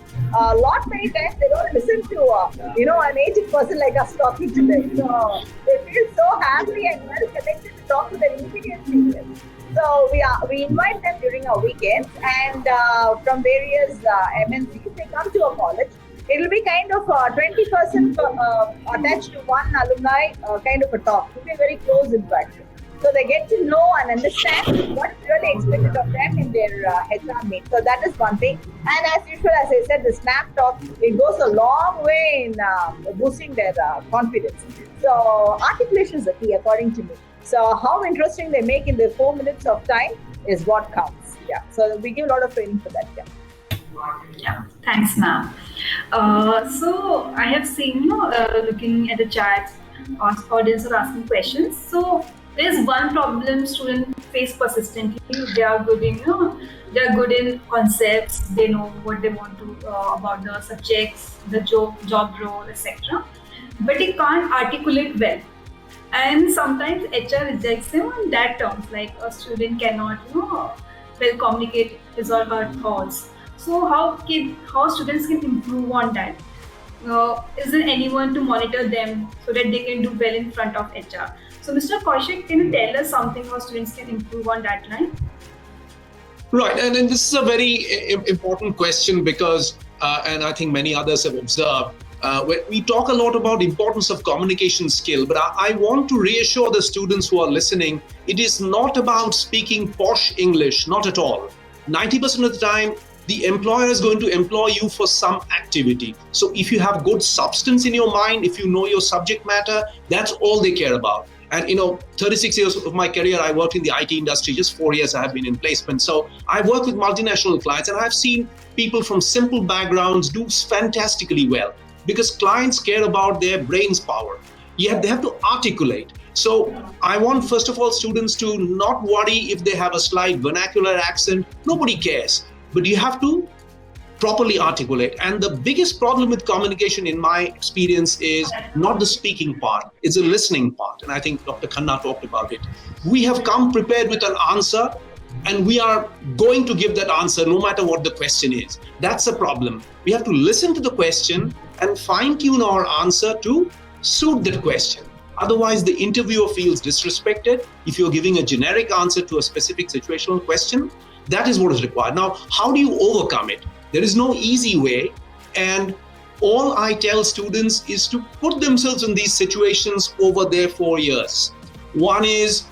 Many times they don't listen to an aged person like us talking to them. So they feel so happy and well connected talk to their experienced teachers. So we invite them during our weekends, and from various MNCs, they come to a college. It will be kind of 20% attached to one alumni kind of a talk. It will be a very close interaction. So they get to know and understand what is really expected of them in their HR meet. So that is one thing. And as usual, as I said, the snap talk, it goes a long way in boosting their confidence. So articulation is the key, according to me. So how interesting they make in their 4 minutes of time is what counts. Yeah. So we give a lot of training for that. Yeah. Yeah, thanks, ma'am. So I have seen, looking at the chat, audience are asking questions. So there's one problem students face persistently. They are good in, they are good in concepts. They know what they want to about the subjects, the job role, etc. But they can't articulate well. And sometimes HR rejects them on that terms, like a student cannot, well communicate his or her thoughts. So how students can improve on that? Is there anyone to monitor them so that they can do well in front of HR? So Mr. Kaushik, can you tell us something how students can improve on that line? Right, and this is a very important question because, and I think many others have observed, we talk a lot about importance of communication skill, but I want to reassure the students who are listening, it is not about speaking posh English, not at all. 90% of the time, the employer is going to employ you for some activity. So if you have good substance in your mind, if you know your subject matter, that's all they care about. And 36 years of my career, I worked in the IT industry. Just 4 years I have been in placement. So I work with multinational clients, and I've seen people from simple backgrounds do fantastically well because clients care about their brain's power. Yet they have to articulate. So I want, first of all, students to not worry if they have a slight vernacular accent. Nobody cares. But you have to properly articulate. And the biggest problem with communication, in my experience, is not the speaking part, it's the listening part. And I think Dr. Khanna talked about it. We have come prepared with an answer, and we are going to give that answer no matter what the question is. That's the problem. We have to listen to the question and fine-tune our answer to suit that question. Otherwise, the interviewer feels disrespected. If you're giving a generic answer to a specific situational question, that is what is required. Now, how do you overcome it? There is no easy way. And all I tell students is to put themselves in these situations over their 4 years. One is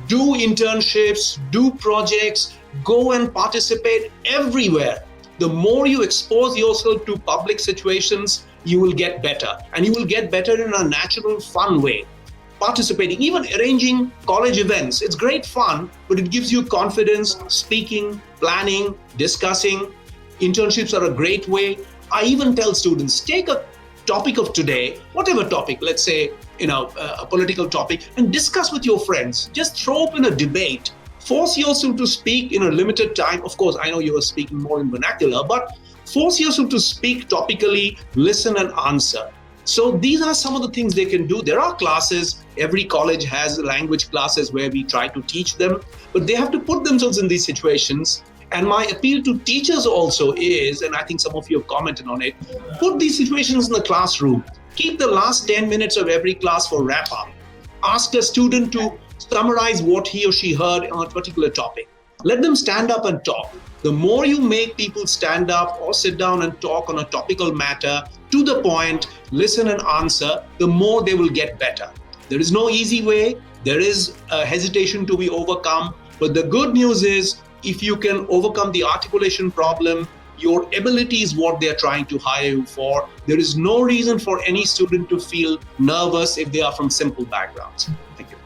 do internships, do projects, go and participate everywhere. The more you expose yourself to public situations, you will get better. And you will get better in a natural, fun way. Participating, even arranging college events. It's great fun, but it gives you confidence, speaking, planning, discussing. Internships are a great way. I even tell students, take a topic of today, whatever topic, let's say, a political topic, and discuss with your friends. Just throw open a debate. Force yourself to speak in a limited time. Of course, I know you are speaking more in vernacular, but force yourself to speak topically, listen and answer. So these are some of the things they can do. There are classes, every college has language classes where we try to teach them, but they have to put themselves in these situations. And my appeal to teachers also is, and I think some of you have commented on it, put these situations in the classroom. Keep the last 10 minutes of every class for wrap up. Ask a student to summarize what he or she heard on a particular topic. Let them stand up and talk. The more you make people stand up or sit down and talk on a topical matter, to the point, listen and answer, the more they will get better. There is no easy way. There is a hesitation to be overcome. But the good news is, if you can overcome the articulation problem, your ability is what they're trying to hire you for. There is no reason for any student to feel nervous if they are from simple backgrounds. Thank you.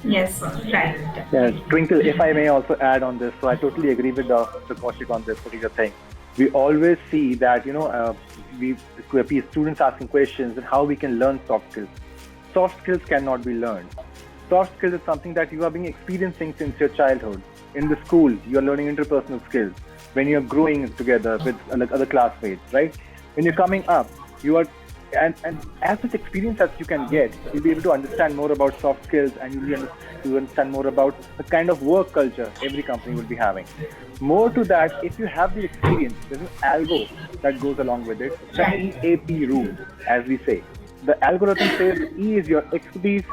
Yes, right. Yeah, Twinkle, if I may also add on this, so I totally agree with Dr. Kaushik on this particular thing. We always see that, students asking questions and how we can learn soft skills. Soft skills cannot be learned. Soft skills is something that you are being experiencing since your childhood. In the school, you are learning interpersonal skills. When you are growing together with other classmates, right? When you're coming up, you are, and as much experience as you can get, you'll be able to understand more about soft skills, and you'll understand more about the kind of work culture every company will be having. More to that, if you have the experience, there's an algo that goes along with it, the EAP rule, as we say. The algorithm says E is your expertise,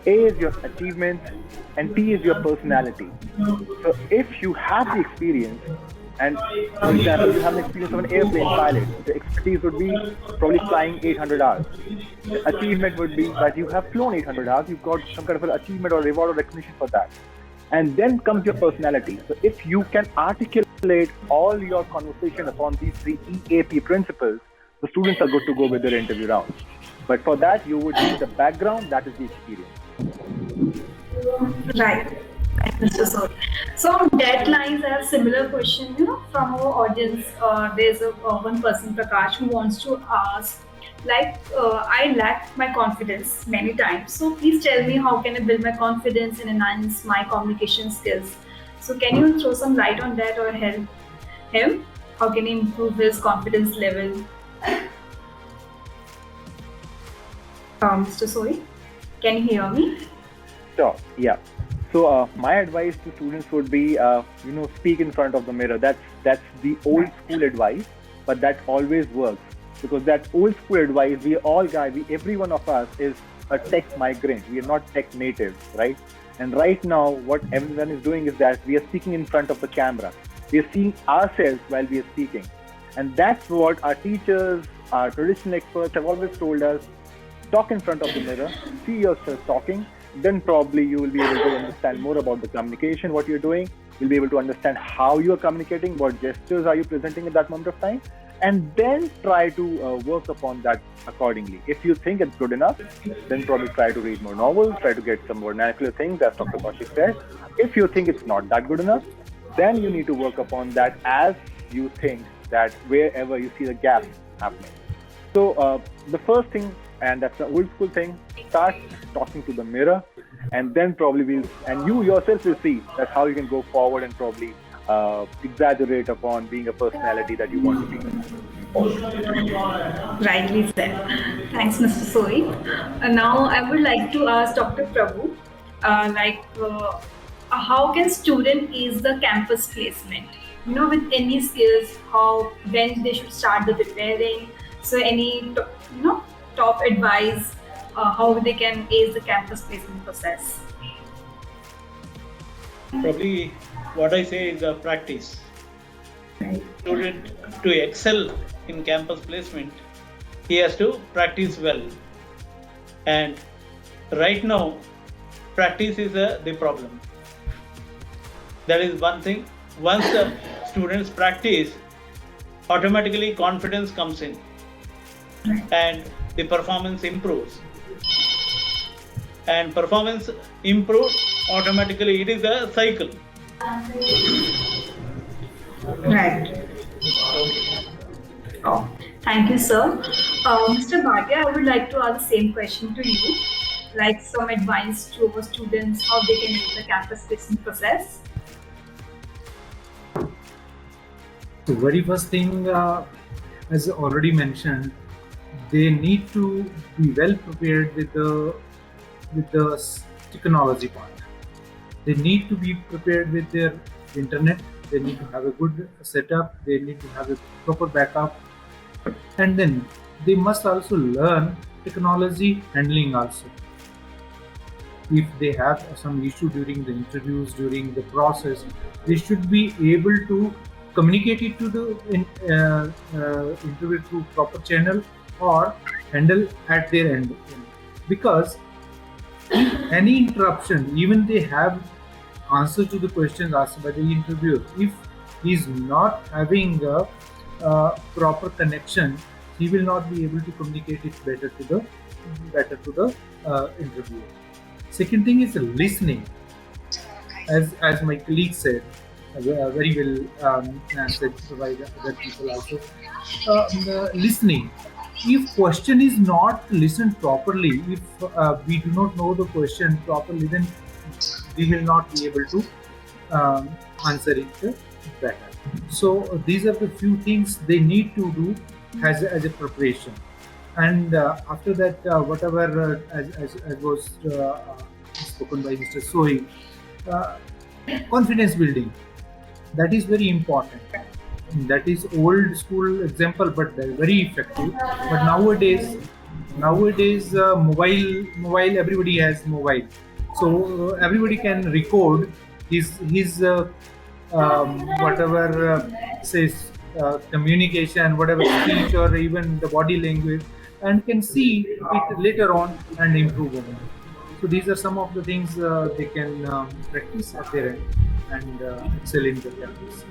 A is your achievement, and T is your personality. So if you have the experience, and for example, you have an experience of an airplane pilot, the expertise would be probably flying 800 hours. The achievement would be that you have flown 800 hours, you've got some kind of an achievement or reward or recognition for that. And then comes your personality. So if you can articulate all your conversation upon these 3 EAP principles, the students are good to go with their interview round. But for that, you would need the background, that is the experience. Right. Mr. Soy. So on that lines, I have similar question, from our audience. There's one person, Prakash, who wants to ask, I lack my confidence many times. So please tell me, how can I build my confidence and enhance my communication skills? So can you throw some light on that or help him? How can he improve his confidence level? Mr. Soy, can you hear me? Sure, yeah. So my advice to students would be, speak in front of the mirror. That's the old school advice, but that always works. Because that old school advice, every one of us is a tech migrant. We are not tech native, right? And right now, what everyone is doing is that we are speaking in front of the camera. We are seeing ourselves while we are speaking. And that's what our teachers, our traditional experts have always told us. Talk in front of the mirror, see yourself talking, then probably you will be able to understand more about the communication, what you're doing. You'll be able to understand how you're communicating, what gestures are you presenting at that moment of time, and then try to work upon that accordingly. If you think it's good enough, then probably try to read more novels, try to get some more vernacular things, as Dr. Kaushik said. If you think it's not that good enough, then you need to work upon that as you think that wherever you see the gap happening. So the first thing, and that's the old school thing, start talking to the mirror, and then probably you yourself will see that how you can go forward and probably exaggerate upon being a personality that you want to be. Rightly said. Thanks, Mr. Soy. Now I would like to ask Dr. Prabhu, how can student ease the campus placement? With any skills, when they should start the preparing. So any, top advice, how they can ease the campus placement process? Probably what I say is practice. Student to excel in campus placement, he has to practice well. And right now, practice is the problem. That is one thing. Once the students practice, automatically confidence comes in and the performance improves. And performance improves automatically. It is a cycle. Right. Oh, thank you, sir. Mr. Bhatia, I would like to ask the same question to you. Like some advice to our students, how they can use the campus placement process. The very first thing, as already mentioned, they need to be well prepared with the technology part. They need to be prepared with their internet. They need to have a good setup. They need to have a proper backup, and then they must also learn technology handling also. If they have some issue during the interviews, during the process, they should be able to communicate it to the interview through proper channel or handle at their end. Because if any interruption, even they have answer to the questions asked by the interviewer, if he is not having a proper connection, he will not be able to communicate it better to the interviewer. Second thing is listening. As my colleague said, very well said by other people also. Listening. If question is not listened properly, if we do not know the question properly, then we will not be able to answer it better. So these are the few things they need to do as a preparation. And after that, whatever as was spoken by Mr. Sohi, confidence building, that is very important. That is old school example, but very effective. But nowadays, nowadays mobile everybody has mobile, so everybody can record his whatever says communication, whatever speech or even the body language, and can see it later on and improve on it. So these are some of the things they can practice at their end and excel in the practice.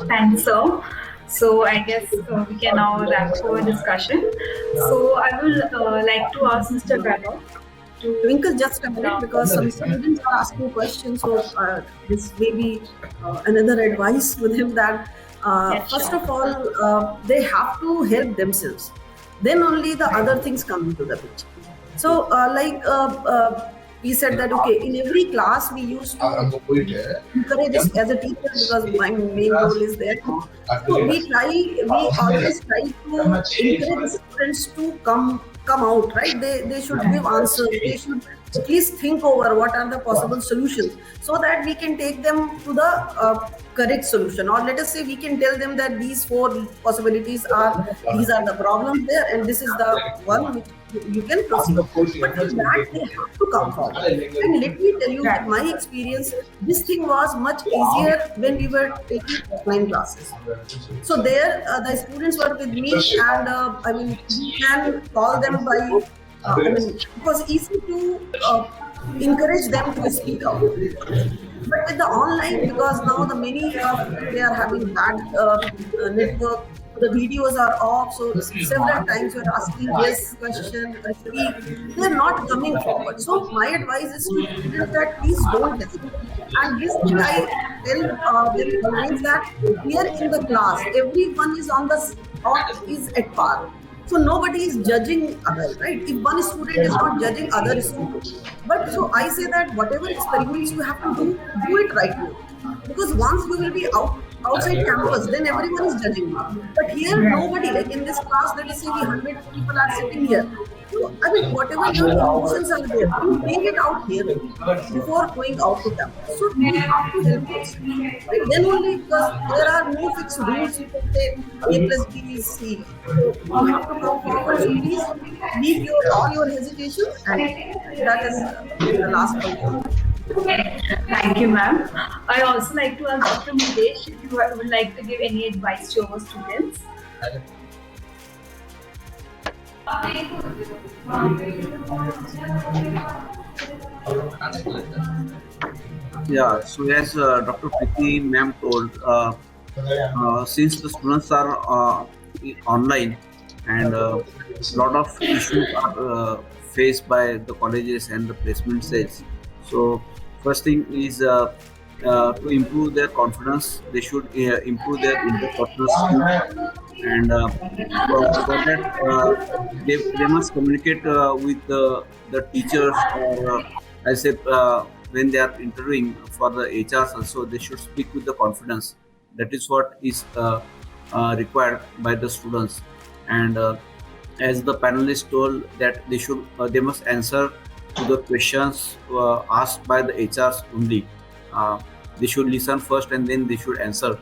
Thanks, sir. So I guess we can now wrap up our discussion. So I will like to ask Mr. Vaibhav to Twinkle just a minute, because some students are asking questions. So this may be another advice with him that first of all they have to help themselves. Then only the other things come into the picture. So we said that okay, in every class we used to encourage as a teacher, because my main role is there. So we always try to encourage students to come out, right? They should give answers. They should at least think over what are the possible solutions, so that we can take them to the correct solution. Or let us say we can tell them that these 4 possibilities these are the problems there, and this is the one which you can proceed. But for that they have to come forward. And let me tell you that my experience, this thing was much easier when we were taking offline classes. So there the students were with me, and you can call them by it was easy to encourage them to speak out. But with the online, because now they are having bad network, the videos are off, so several times you're asking yes question, speak, they're not coming forward. So my advice is to students that please don't hesitate. And this thing I tell them always, that here in the class, everyone is on the spot, is at par. So nobody is judging others, right? If one student is not judging other students. But so I say that whatever experiments you have to do it right now. Because once we will be outside campus, then everyone is judging you. But here nobody, like in this class, let us say 100 people are sitting here. So, whatever your emotions are there, you bring it out here before going out to campus. So you have to help us. Right? Then only, because there are no fixed rules, you can say A plus B is C. So you have to come forward. So please leave all your hesitations, and that is the last point. Thank you, ma'am. I also like to ask Dr. Mukesh if you would like to give any advice to our students. Yeah, so as Dr. Pritee ma'am told, since the students are online and a lot of issues are faced by the colleges and the placement cells, so first thing is to improve their confidence, they should improve their interpersonal skills, and for that they must communicate with the teachers, or I say when they are interviewing for the HRs also, they should speak with the confidence. That is what is required by the students. And as the panelists told, that they must answer to the questions asked by the HRs only. They should listen first and then they should answer.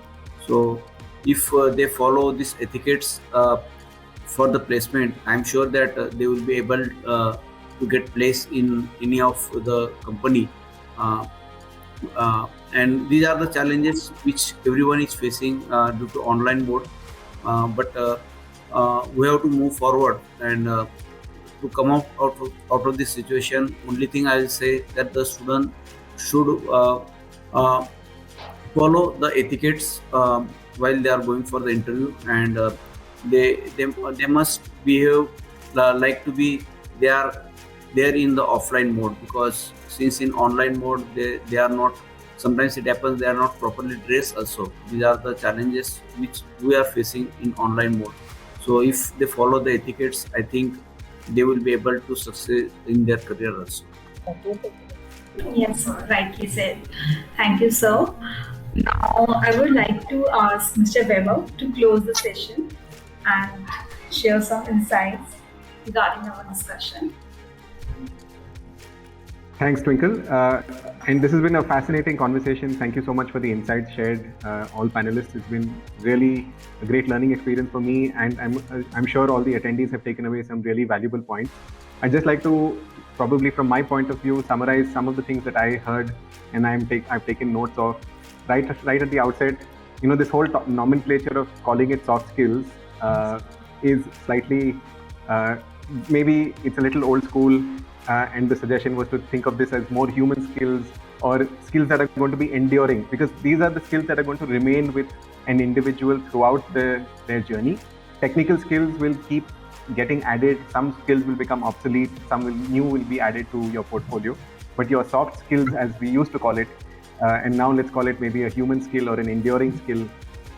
So if they follow these etiquettes for the placement, I'm sure that they will be able to get placed in any of the company. And these are the challenges which everyone is facing due to online mode. But we have to move forward and to come out of this situation. Only thing I will say that the student should follow the etiquettes while they are going for the interview, and they must behave like to be they are in the offline mode, because since in online mode they are not, sometimes it happens they are not properly dressed also. These are the challenges which we are facing in online mode. So if they follow the etiquettes, I think they will be able to succeed in their career also. Yes, rightly said. Thank you, sir. Now, I would like to ask Mr. Vaibhav to close the session and share some insights regarding our discussion. Thanks, Twinkle. And this has been a fascinating conversation. Thank you so much for the insights shared, all panelists. It's been really a great learning experience for me, and I'm sure all the attendees have taken away some really valuable points. I'd just like to, probably from my point of view, summarize some of the things that I heard and I've taken notes of. Right at the outset, this whole nomenclature of calling it soft skills is slightly, maybe it's a little old school. And the suggestion was to think of this as more human skills or skills that are going to be enduring, because these are the skills that are going to remain with an individual throughout their journey. Technical skills will keep getting added. Some skills will become obsolete. New will be added to your portfolio. But your soft skills, as we used to call it, and now let's call it maybe a human skill or an enduring skill,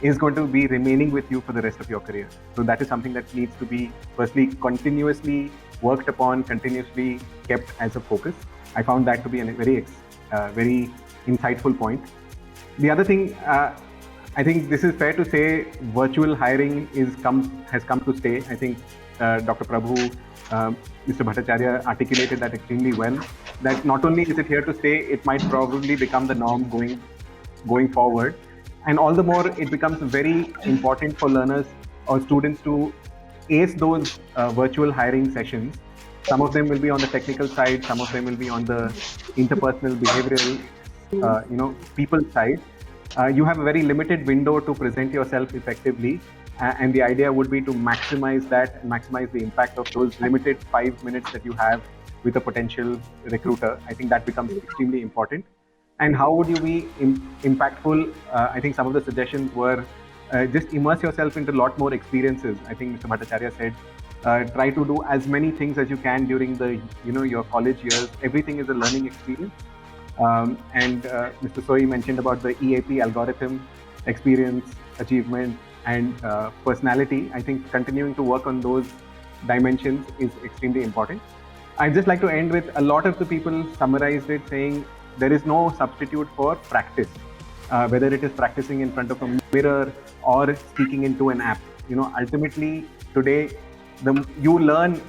is going to be remaining with you for the rest of your career. So that is something that needs to be, firstly, continuously worked upon, continuously kept as a focus. I found that to be a very insightful point. The other thing, I think this is fair to say, virtual hiring has come to stay. I think Dr. Prabhu, Mr. Bhattacharya articulated that extremely well, that not only is it here to stay, it might probably become the norm going forward. And all the more, it becomes very important for learners or students to ace those virtual hiring sessions. Some of them will be on the technical side, some of them will be on the interpersonal, behavioral, people side. You have a very limited window to present yourself effectively, and the idea would be to maximize that, maximize the impact of those limited 5 minutes that you have with a potential recruiter. I think that becomes extremely important. And how would you be impactful? I think some of the suggestions were just immerse yourself into a lot more experiences. I think Mr. Bhattacharya said, try to do as many things as you can during the, your college years. Everything is a learning experience. And Mr. Sohi mentioned about the EAP algorithm, experience, achievement, and personality. I think continuing to work on those dimensions is extremely important. I'd just like to end with, a lot of the people summarized it saying there is no substitute for practice, whether it is practicing in front of a mirror or speaking into an app. Ultimately today, you learn.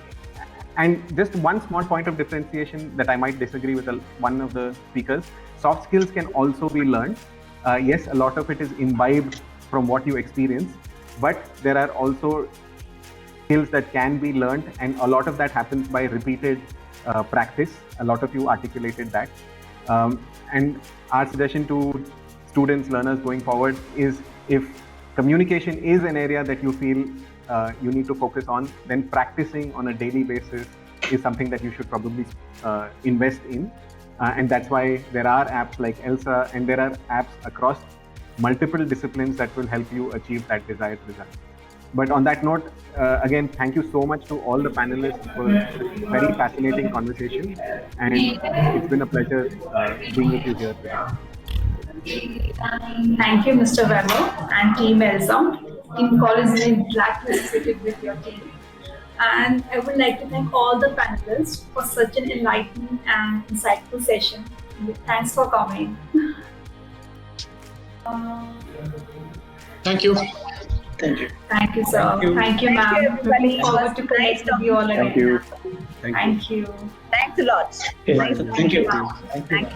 And just one small point of differentiation that I might disagree with one of the speakers, soft skills can also be learned. Yes, a lot of it is imbibed from what you experience, but there are also skills that can be learned, and a lot of that happens by repeated practice. A lot of you articulated that. And our suggestion to students, learners going forward is, if communication is an area that you feel you need to focus on, then practicing on a daily basis is something that you should probably invest in. And that's why there are apps like Elsa, and there are apps across multiple disciplines that will help you achieve that desired result. But on that note, again, thank you so much to all the panelists for this very fascinating conversation. And it's been a pleasure being with you here today. Thank you, Mr. Vaibhav and Team Elsa. Team Collegedunia, glad to associate with your team. And I would like to thank all the panelists for such an enlightening and insightful session. Thanks for coming. Thank you. Thank you. Thank you, sir. Thank you, ma'am. Looking forward to connect with you all again. Thank you. Thank you. Thanks a lot. Thank you. Thank you.